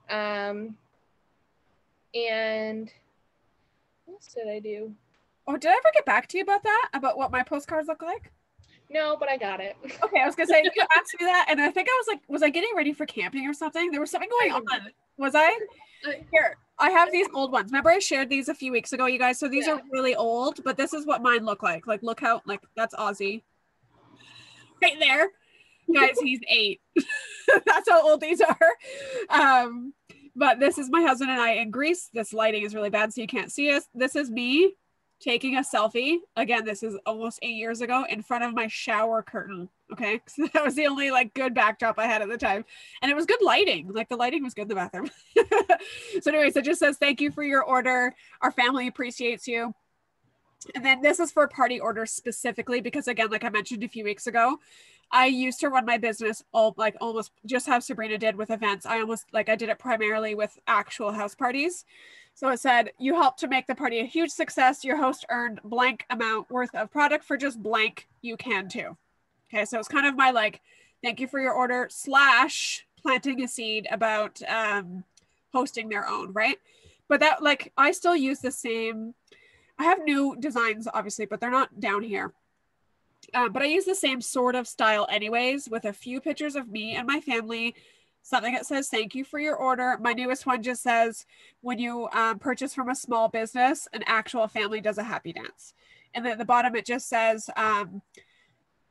And what else did I do? Oh, did I ever get back to you about that? About what my postcards look like? No, but I got it. Okay, I was gonna say, you asked me that, and I think I was like, was I getting ready for camping or something? There was something going on. Was I? Here, I have these old ones. Remember I shared these a few weeks ago, you guys? So these are really old, but this is what mine look like. Like, look how, like, that's Ozzy. Right there. Guys, he's 8. That's how old these are. But this is my husband and I in Greece. This lighting is really bad, so you can't see us. This is me taking a selfie. Again, this is almost 8 years ago in front of my shower curtain. Okay. So that was the only like good backdrop I had at the time. And it was good lighting. Like the lighting was good in the bathroom. So anyways, it just says, thank you for your order. Our family appreciates you. And then this is for party orders specifically, because again, like I mentioned a few weeks ago, I used to run my business almost just how Sabrina did with events. I did it primarily with actual house parties. So it said, you helped to make the party a huge success. Your host earned blank amount worth of product for just blank. You can too. Okay. So it's kind of my like, thank you for your order / planting a seed about hosting their own. Right. But that like, I still use the same. I have new designs obviously, but they're not down here. But I use the same sort of style anyways, with a few pictures of me and my family, something that says, thank you for your order. My newest one just says, when you purchase from a small business, an actual family does a happy dance. And then at the bottom, it just says,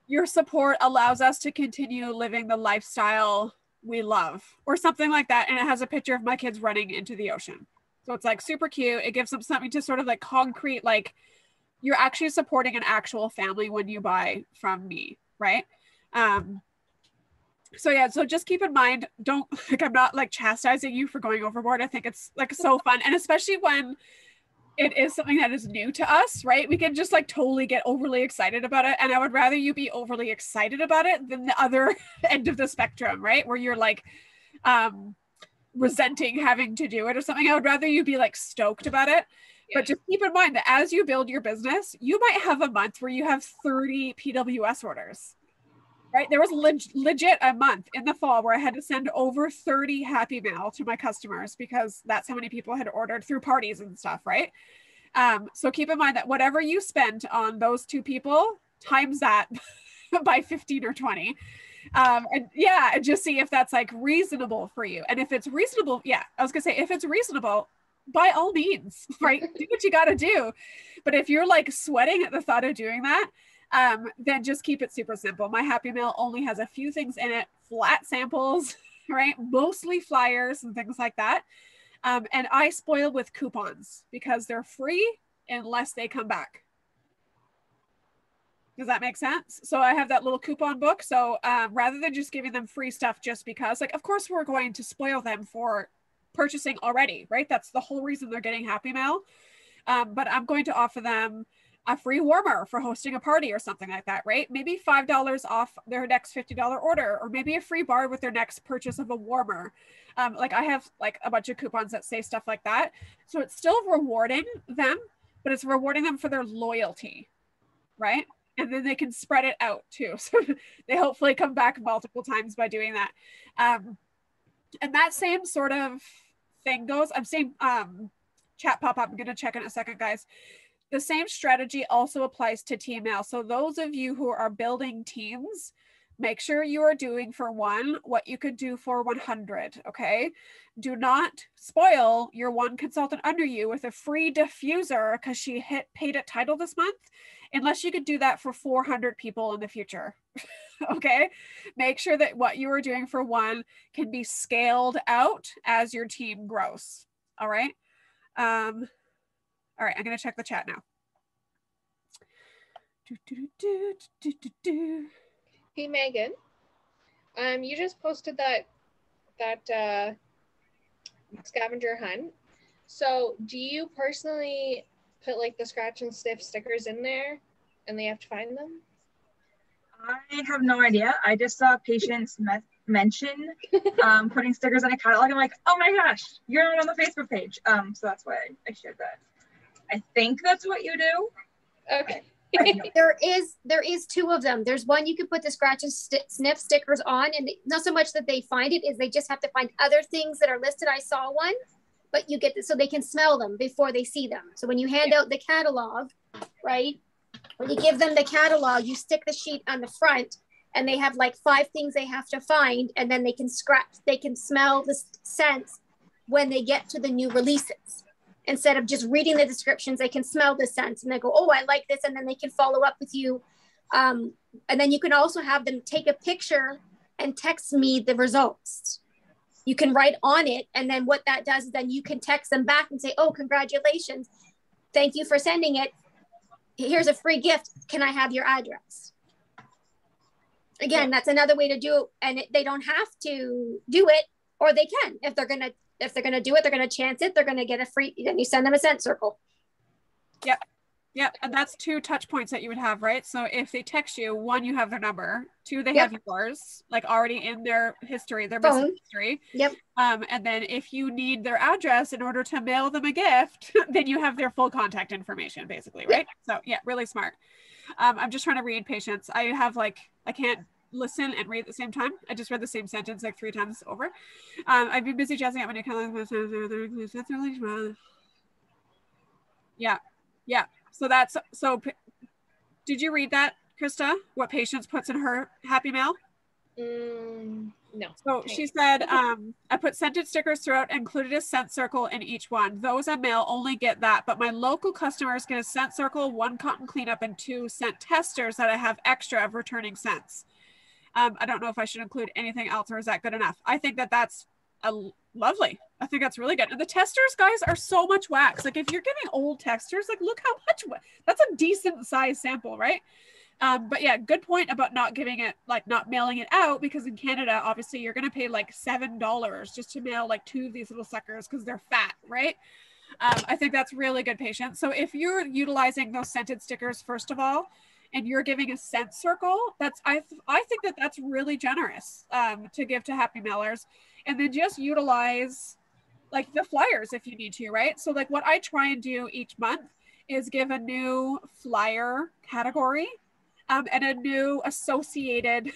your support allows us to continue living the lifestyle we love, or something like that. And it has a picture of my kids running into the ocean. So it's like super cute. It gives them something to sort of like concrete, like, you're actually supporting an actual family when you buy from me, right? So yeah, so just keep in mind, don't, like, I'm not like chastising you for going overboard. I think it's like so fun. And especially when it is something that is new to us, right? We can just like totally get overly excited about it. And I would rather you be overly excited about it than the other end of the spectrum, right? Where you're like, resenting having to do it or something. I would rather you be like stoked about it. But just keep in mind that as you build your business, you might have a month where you have 30 PWS orders, right? There was legit a month in the fall where I had to send over 30 happy mail to my customers because that's how many people had ordered through parties and stuff, right? So keep in mind that whatever you spent on those 2 people, times that by 15 or 20. And just see if that's like reasonable for you. And if it's reasonable, I was gonna say, if it's reasonable, by all means, right? Do what you got to do. But if you're like sweating at the thought of doing that, then just keep it super simple. My happy mail only has a few things in it, flat samples, right? Mostly flyers and things like that. And I spoil with coupons because they're free unless they come back. Does that make sense? So I have that little coupon book. So rather than just giving them free stuff just because, like, of course we're going to spoil them for purchasing already, right? That's the whole reason they're getting happy mail. But I'm going to offer them a free warmer for hosting a party or something like that, right? Maybe $5 off their next $50 order, or maybe a free bar with their next purchase of a warmer. Like I have like a bunch of coupons that say stuff like that. So it's still rewarding them, but it's rewarding them for their loyalty, right? And then they can spread it out too. So they hopefully come back multiple times by doing that. And that same sort of thing goes, I'm seeing chat pop up. I'm going to check in a second, guys. The same strategy also applies to team mail. So those of you who are building teams, make sure you are doing for one what you could do for 100, okay? Do not spoil your one consultant under you with a free diffuser because she paid at title this month, unless you could do that for 400 people in the future, okay? Make sure that what you are doing for one can be scaled out as your team grows, all right? All right, I'm gonna check the chat now. Hey Megan, you just posted that scavenger hunt. So do you personally put like the scratch and sniff stickers in there and they have to find them? I have no idea. I just saw patients mention putting stickers on a catalog. I'm like, oh my gosh, you're not on the Facebook page. So that's why I shared that. I think that's what you do. Okay. There is two of them. There's one you can put the scratch and sniff stickers on, and not so much that they find it, is they just have to find other things that are listed. I saw one, but you get this so they can smell them before they see them. So when you hand out the catalog, right? When you give them the catalog, you stick the sheet on the front, and they have like 5 things they have to find, and then they can smell the scents when they get to the new releases. Instead of just reading the descriptions, they can smell the scents and they go, oh, I like this. And then they can follow up with you. And then you can also have them take a picture and text me the results. You can write on it. And then what that does is then you can text them back and say, oh, congratulations. Thank you for sending it. Here's a free gift. Can I have your address? Again, that's another way to do it. And they don't have to do it, or they can. If they're going to do it, they're going to chance it. They're going to get a free, then you send them a scent circle. Yep. Yep. And that's 2 touch points that you would have, right? So if they text you, 1, you have their number. 2, they have yours, like already in their history, their message history. Yep. And then if you need their address in order to mail them a gift, then you have their full contact information, basically, right? Yep. So yeah, really smart. I'm just trying to read patients. I have like, I can't listen and read at the same time. I just read the same sentence like 3 times over. I've been busy jazzing up my new calendar. Yeah. So did you read that, Krista? What patients puts in her happy mail? No. So she said, I put scented stickers throughout, included a scent circle in each one. Those I mail only get that, but my local customers get a scent circle, 1 cotton cleanup, and 2 scent testers that I have extra of returning scents. I don't know if I should include anything else, or is that good enough? I think that that's lovely. I think that's really good. And the testers, guys, are so much wax. Like if you're getting old testers, like look how much, that's a decent size sample, right? But yeah, good point about not giving it, like not mailing it out, because in Canada, obviously you're going to pay like $7 just to mail like 2 of these little suckers because they're fat, right? I think that's really good, patience. So if you're utilizing those scented stickers, first of all, and you're giving a scent circle, that's I think that that's really generous to give to happy mailers. And then just utilize like the flyers if you need to, right? So like what I try and do each month is give a new flyer category and a new associated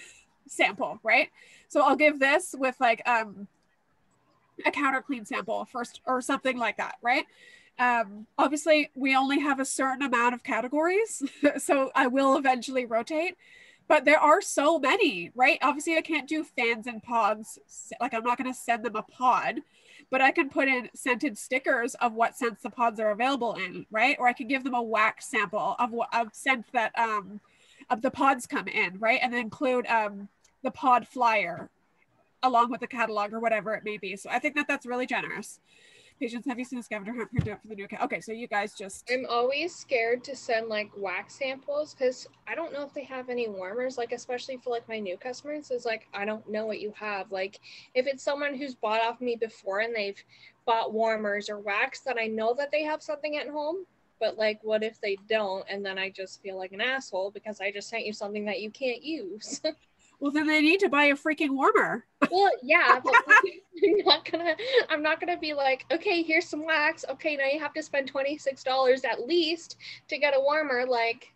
sample, right? So I'll give this with like a counter clean sample first or something like that, right? Obviously we only have a certain amount of categories, so I will eventually rotate, but there are so many, right? Obviously I can't do fans and pods, like I'm not going to send them a pod, but I can put in scented stickers of what scents the pods are available in, right? Or I can give them a wax sample of what scent that of the pods come in, right? And then include the pod flyer along with the catalog or whatever it may be. So I think that that's really generous. Patients, have you seen a scavenger hunt printed out for the new okay, so you guys just... I'm always scared to send like wax samples because I don't know if they have any warmers, like especially for like my new customers. It's like, I don't know what you have. Like if it's someone who's bought off me before and they've bought warmers or wax, then I know that they have something at home. but like, what if they don't? And then I just feel like an asshole because I just sent you something that you can't use. Well, then they need to buy a freaking warmer. Well, yeah, but I'm not gonna be like, okay, here's some wax. Okay, now you have to spend $26 at least to get a warmer. Like,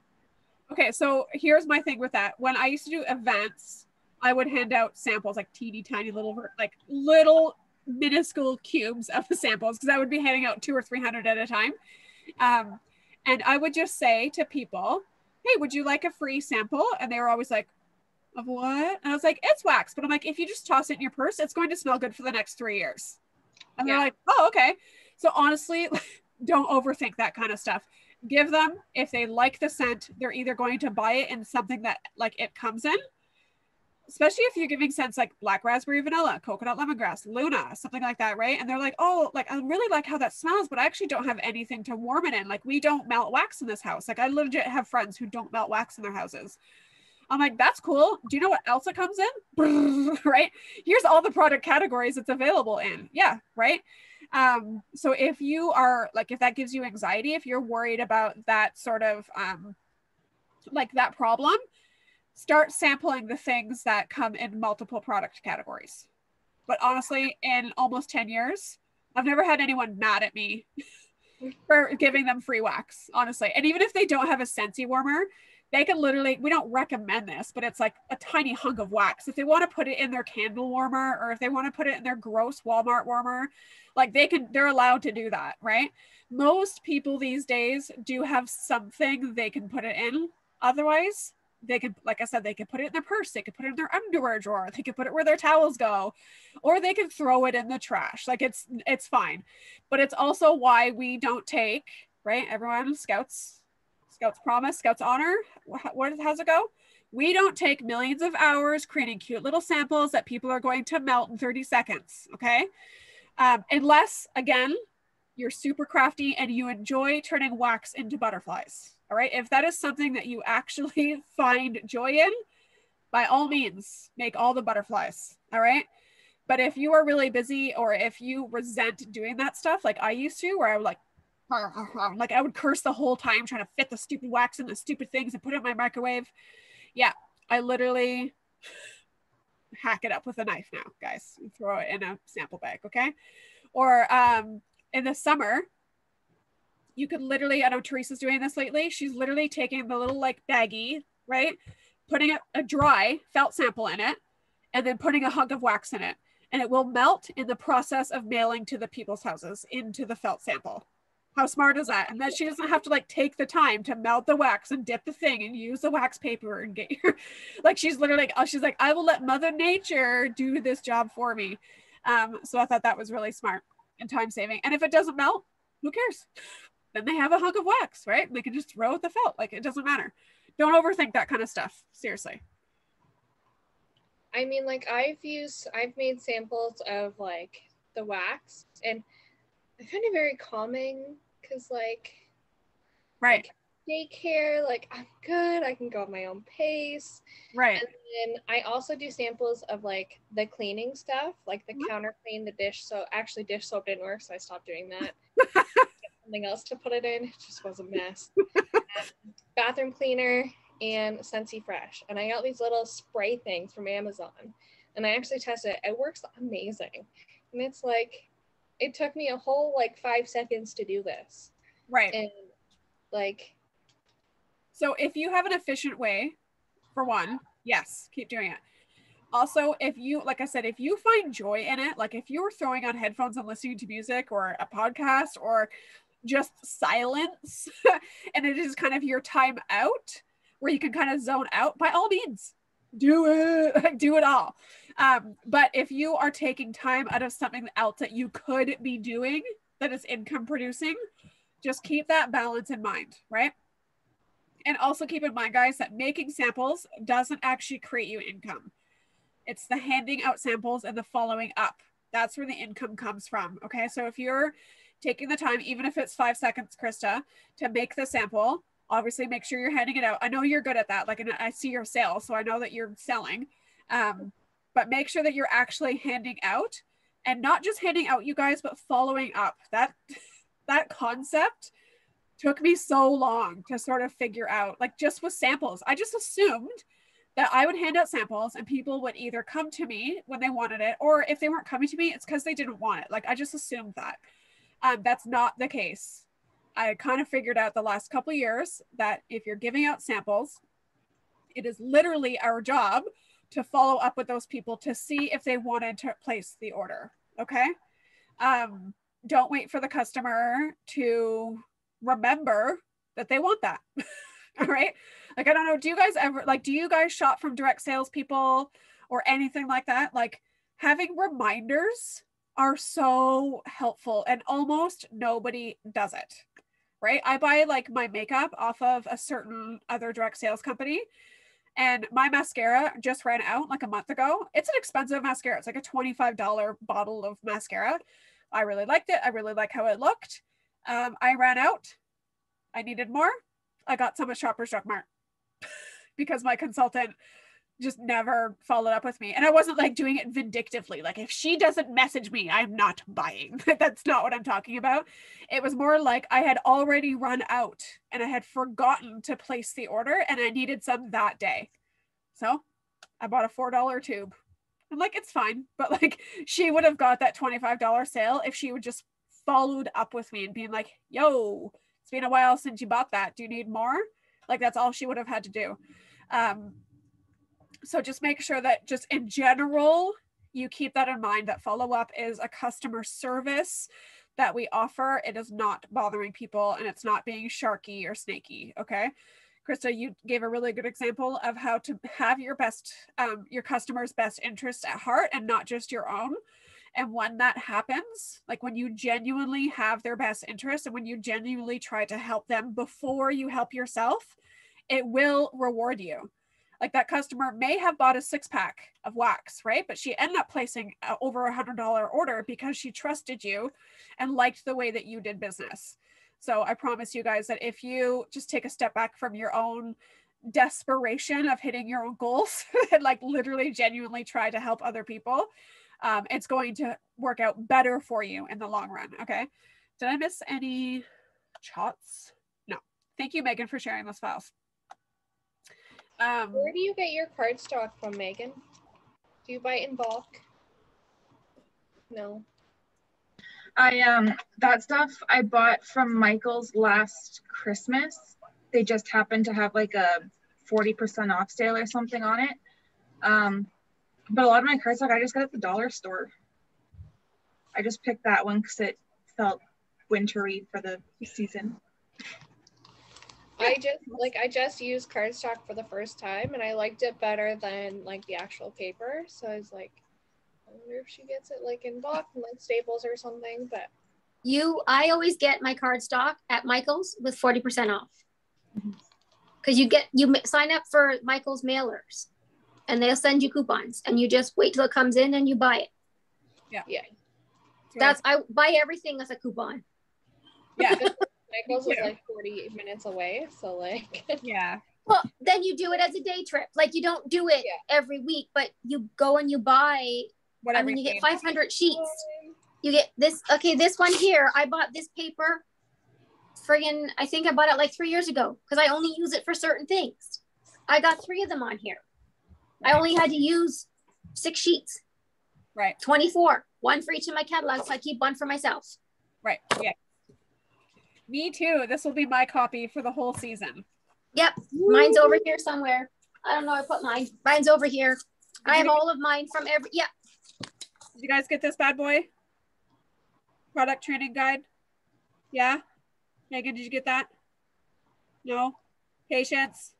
okay, so here's my thing with that. When I used to do events, I would hand out samples, like teeny tiny little minuscule cubes of the samples, because I would be handing out 200 or 300 at a time. And I would just say to people, hey, would you like a free sample? And they were always like, of what? And I was like, it's wax. But I'm like, if you just toss it in your purse, it's going to smell good for the next 3 years. And they're like, oh, okay. So honestly, don't overthink that kind of stuff. Give them, if they like the scent, they're either going to buy it in something that like it comes in, especially if you're giving scents like black raspberry vanilla, coconut lemongrass, Luna, something like that, right? And they're like, oh, like I really like how that smells, but I actually don't have anything to warm it in. Like, we don't melt wax in this house. Like, I legit have friends who don't melt wax in their houses. I'm like, that's cool. Do you know what else it comes in? Right? Here's all the product categories it's available in. Yeah, right? So if you are like, if that gives you anxiety, if you're worried about that sort of like that problem, start sampling the things that come in multiple product categories. But honestly, in almost 10 years, I've never had anyone mad at me for giving them free wax, honestly. And even if they don't have a Scentsy warmer, they can literally, we don't recommend this, but it's like a tiny hunk of wax. If they want to put it in their candle warmer, or if they want to put it in their gross Walmart warmer, like they're allowed to do that, right? Most people these days do have something they can put it in. Otherwise, they could, like I said, they could put it in their purse, they could put it in their underwear drawer, they could put it where their towels go, or they could throw it in the trash. Like it's fine. But it's also why we don't take, right? Everyone, Scouts promise, Scouts honor. How's it go? We don't take millions of hours creating cute little samples that people are going to melt in 30 seconds. Okay. Unless, again, you're super crafty and you enjoy turning wax into butterflies. All right. If that is something that you actually find joy in, by all means, make all the butterflies. All right. But if you are really busy, or if you resent doing that stuff, like I used to, where I would like I would curse the whole time trying to fit the stupid wax in the stupid things and put it in my microwave. Yeah, I literally hack it up with a knife now, guys, and throw it in a sample bag, okay? Or in the summer, you could literally, I know Teresa's doing this lately, she's literally taking the little like baggie, right? Putting a dry felt sample in it, and then putting a hunk of wax in it. And it will melt in the process of mailing to the people's houses into the felt sample. How smart is that? And then she doesn't have to like take the time to melt the wax and dip the thing and use the wax paper and get your, like, she's literally like, she's like, I will let Mother Nature do this job for me. So I thought that was really smart and time saving. And if it doesn't melt, who cares? Then they have a hunk of wax, right? They can just throw it the felt. Like, it doesn't matter. Don't overthink that kind of stuff. Seriously. I mean, like I've made samples of like the wax, and I find it very calming. Because like daycare, like I'm good, I can go at my own pace, right? And then I also do samples of like the cleaning stuff, like the counter clean, the dish soap. Actually, dish soap didn't work, so I stopped doing that. Something else to put it in, it just was a mess. Bathroom cleaner and Scentsy Fresh, and I got these little spray things from Amazon, and I actually tested it. It works amazing, and it's like, it took me a whole like 5 seconds to do this. Right. And like, so if you have an efficient way, for one, yes, keep doing it. Also, if you, like I said, if you find joy in it, like if you're throwing on headphones and listening to music or a podcast or just silence, and it is kind of your time out where you can kind of zone out, by all means, do it, do it all. But if you are taking time out of something else that you could be doing that is income producing, just keep that balance in mind, right? And also keep in mind, guys, that making samples doesn't actually create you income. It's the handing out samples and the following up. That's where the income comes from, okay? So if you're taking the time, even if it's 5 seconds, Krista, to make the sample, obviously make sure you're handing it out. I know you're good at that. Like, I see your sales, so I know that you're selling. But make sure that you're actually handing out, and not just handing out, you guys, but following up. That concept took me so long to sort of figure out, like just with samples. I just assumed that I would hand out samples and people would either come to me when they wanted it, or if they weren't coming to me, it's because they didn't want it. Like I just assumed that. That's not the case. I kind of figured out the last couple of years that if you're giving out samples, it is literally our job to follow up with those people to see if they wanted to place the order. Okay. Don't wait for the customer to remember that they want that. All right. Like, I don't know. Do you guys ever, like, do you guys shop from direct salespeople or anything like that? Like having reminders are so helpful and almost nobody does it. Right. I buy like my makeup off of a certain other direct sales company, and my mascara just ran out like a month ago. It's an expensive mascara. It's like a $25 bottle of mascara. I really liked it. I really like how it looked. I ran out. I needed more. I got some at Shoppers Drug Mart because my consultant just never followed up with me. And I wasn't like doing it vindictively. Like if she doesn't message me, I'm not buying. That's not what I'm talking about. It was more like I had already run out and I had forgotten to place the order and I needed some that day. So I bought a $4 tube. I'm like, it's fine. But like she would have got that $25 sale if she would just followed up with me and being like, yo, it's been a while since you bought that. Do you need more? Like that's all she would have had to do. So just make sure that just in general, you keep that in mind, that follow-up is a customer service that we offer. It is not bothering people and it's not being sharky or snaky. Okay. Krista, you gave a really good example of how to have your best, your customer's best interest at heart and not just your own. And when that happens, like when you genuinely have their best interest and when you genuinely try to help them before you help yourself, it will reward you. Like that customer may have bought a 6-pack of wax, right? But she ended up placing over $100 order because she trusted you and liked the way that you did business. So I promise you guys that if you just take a step back from your own desperation of hitting your own goals and like literally genuinely try to help other people, it's going to work out better for you in the long run. Okay. Did I miss any shots? No. Thank you, Megan, for sharing those files. Where do you get your cardstock from, Megan? Do you buy it in bulk? No. That stuff I bought from Michael's last Christmas. They just happened to have like a 40% off sale or something on it. But a lot of my cardstock I just got at the dollar store. I just picked that one because it felt wintry for the season. I just used cardstock for the first time and I liked it better than like the actual paper. So I was like, I wonder if she gets it like in bulk from like Staples or something. But I always get my cardstock at Michael's with 40% off. Because you sign up for Michael's mailers and they'll send you coupons and you just wait till it comes in and you buy it. Yeah. I buy everything as a coupon. Yeah. Michael's is like 40 minutes away, so like yeah. Well, then you do it as a day trip. Like you don't do it every week, but you go and you buy whatever. I mean, you get 500 sheets. You get this. Okay, this one here. I bought this paper. Friggin', I think I bought it like 3 years ago because I only use it for certain things. I got 3 of them on here. Right. I only had to use 6 sheets. Right. 24. One for each of my catalogs. So I keep one for myself. Right. Yeah. Me too. This will be my copy for the whole season. Yep. Woo. Mine's over here somewhere. I don't know where I put mine. Mine's over here. I have all of mine from every, Did you guys get this bad boy? Product training guide? Yeah? Megan, did you get that? No? Patience?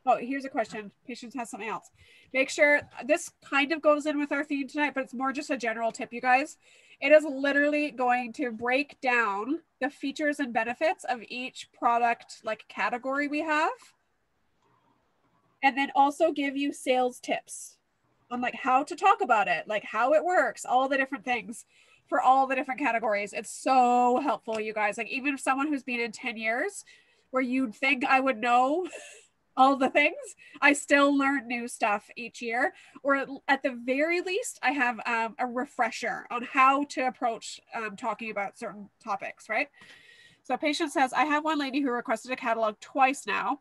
Oh, here's a question. Patience has something else. Make sure, this kind of goes in with our theme tonight, but it's more just a general tip, you guys. It is literally going to break down the features and benefits of each product like category we have. And then also give you sales tips on like how to talk about it, like how it works, all the different things for all the different categories. It's so helpful, you guys. Like even if someone who's been in 10 years where you'd think I would know all the things, I still learn new stuff each year, or at the very least I have a refresher on how to approach talking about certain topics, right? So patient says, I have one lady who requested a catalog twice now.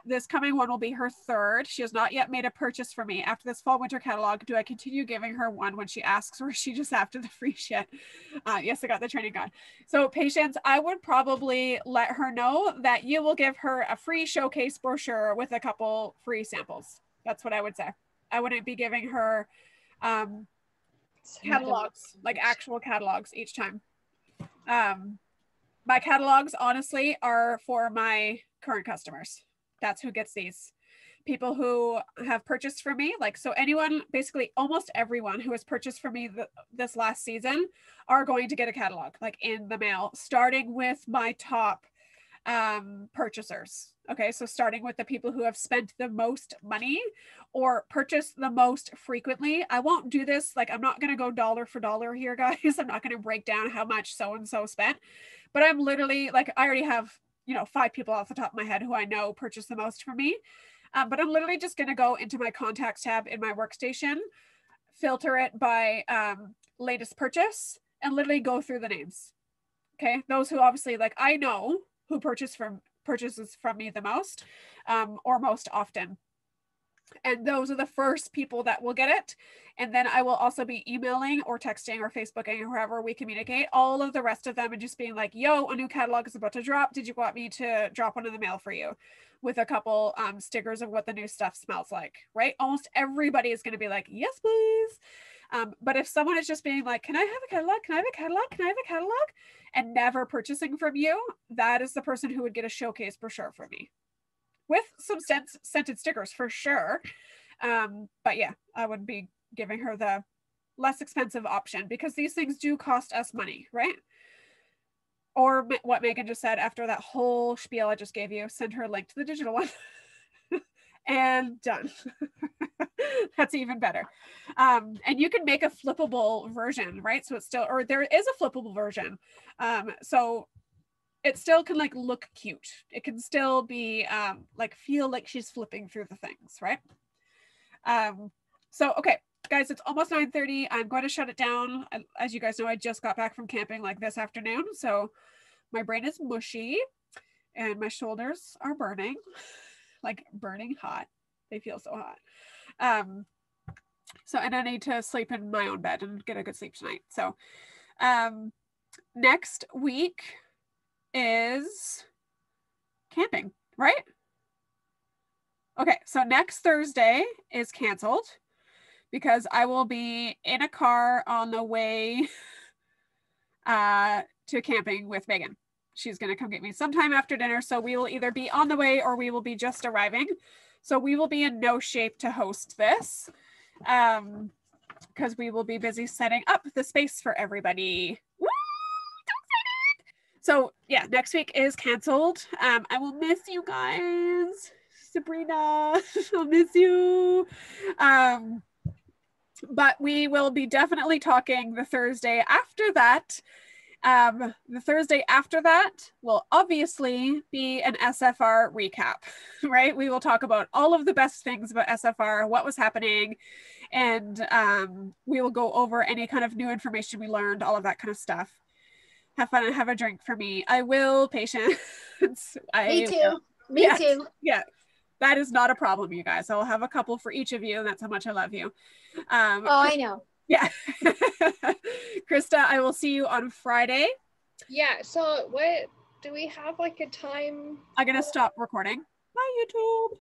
This coming one will be her third. She has not yet made a purchase for me. After this fall winter catalog, do I continue giving her one when she asks, or is she just after the free shit? Yes, I got the training guide. So patience, I would probably let her know that you will give her a free showcase brochure with a couple free samples. That's what I would say. I wouldn't be giving her catalogs, like actual catalogs each time. My catalogs, honestly, are for my current customers. That's who gets these. People who have purchased from me, like, so anyone, basically almost everyone who has purchased from me this last season are going to get a catalog, like in the mail, starting with my top purchasers. Okay, so starting with the people who have spent the most money or purchased the most frequently. I won't do this, like, I'm not going to go dollar for dollar here, guys. I'm not going to break down how much so-and-so spent, but I'm literally, like, I already have, you know, 5 people off the top of my head who I know purchased the most from me. But I'm literally just going to go into my contacts tab in my workstation, filter it by latest purchase, and literally go through the names. Okay, those who obviously, like, I know who purchases from me the most or most often. And those are the first people that will get it. And then I will also be emailing or texting or Facebooking or wherever we communicate all of the rest of them and just being like, yo, a new catalog is about to drop. Did you want me to drop one in the mail for you? With a couple stickers of what the new stuff smells like, right? Almost everybody is going to be like, yes, please. But if someone is just being like, can I have a catalog? Can I have a catalog? Can I have a catalog? And never purchasing from you, that is the person who would get a showcase brochure from me. With some scented stickers for sure. But yeah, I would be giving her the less expensive option because these things do cost us money, right? Or what Megan just said after that whole spiel I just gave you, send her a link to the digital one. And done. That's even better. And you can make a flippable version, right? So it's still, or there is a flippable version. So it still can like look cute. It can still be like feel like she's flipping through the things, right? So, okay, guys, it's almost 9:30. I'm going to shut it down. As you guys know, I just got back from camping like this afternoon. So my brain is mushy and my shoulders are burning, like burning hot. They feel so hot. So, and I need to sleep in my own bed and get a good sleep tonight. So next week is camping, right? Okay, so next Thursday is canceled because I will be in a car on the way to camping with Megan. She's going to come get me sometime after dinner. So we will either be on the way or we will be just arriving. So we will be in no shape to host this because we will be busy setting up the space for everybody. Woo! So yeah, next week is canceled. I will miss you guys. Sabrina, I'll miss you. But we will be definitely talking the Thursday after that. The Thursday after that will obviously be an SFR recap, right? We will talk about all of the best things about SFR, what was happening, and we will go over any kind of new information we learned, all of that kind of stuff. Have fun and have a drink for me. I will, Patience. Me too. Me too. Yeah. That is not a problem, you guys. I'll have a couple for each of you, and that's how much I love you. Oh, I know. Yeah. Krista, I will see you on Friday. Yeah, so what do we have like a time? I'm going to stop recording. Bye, YouTube.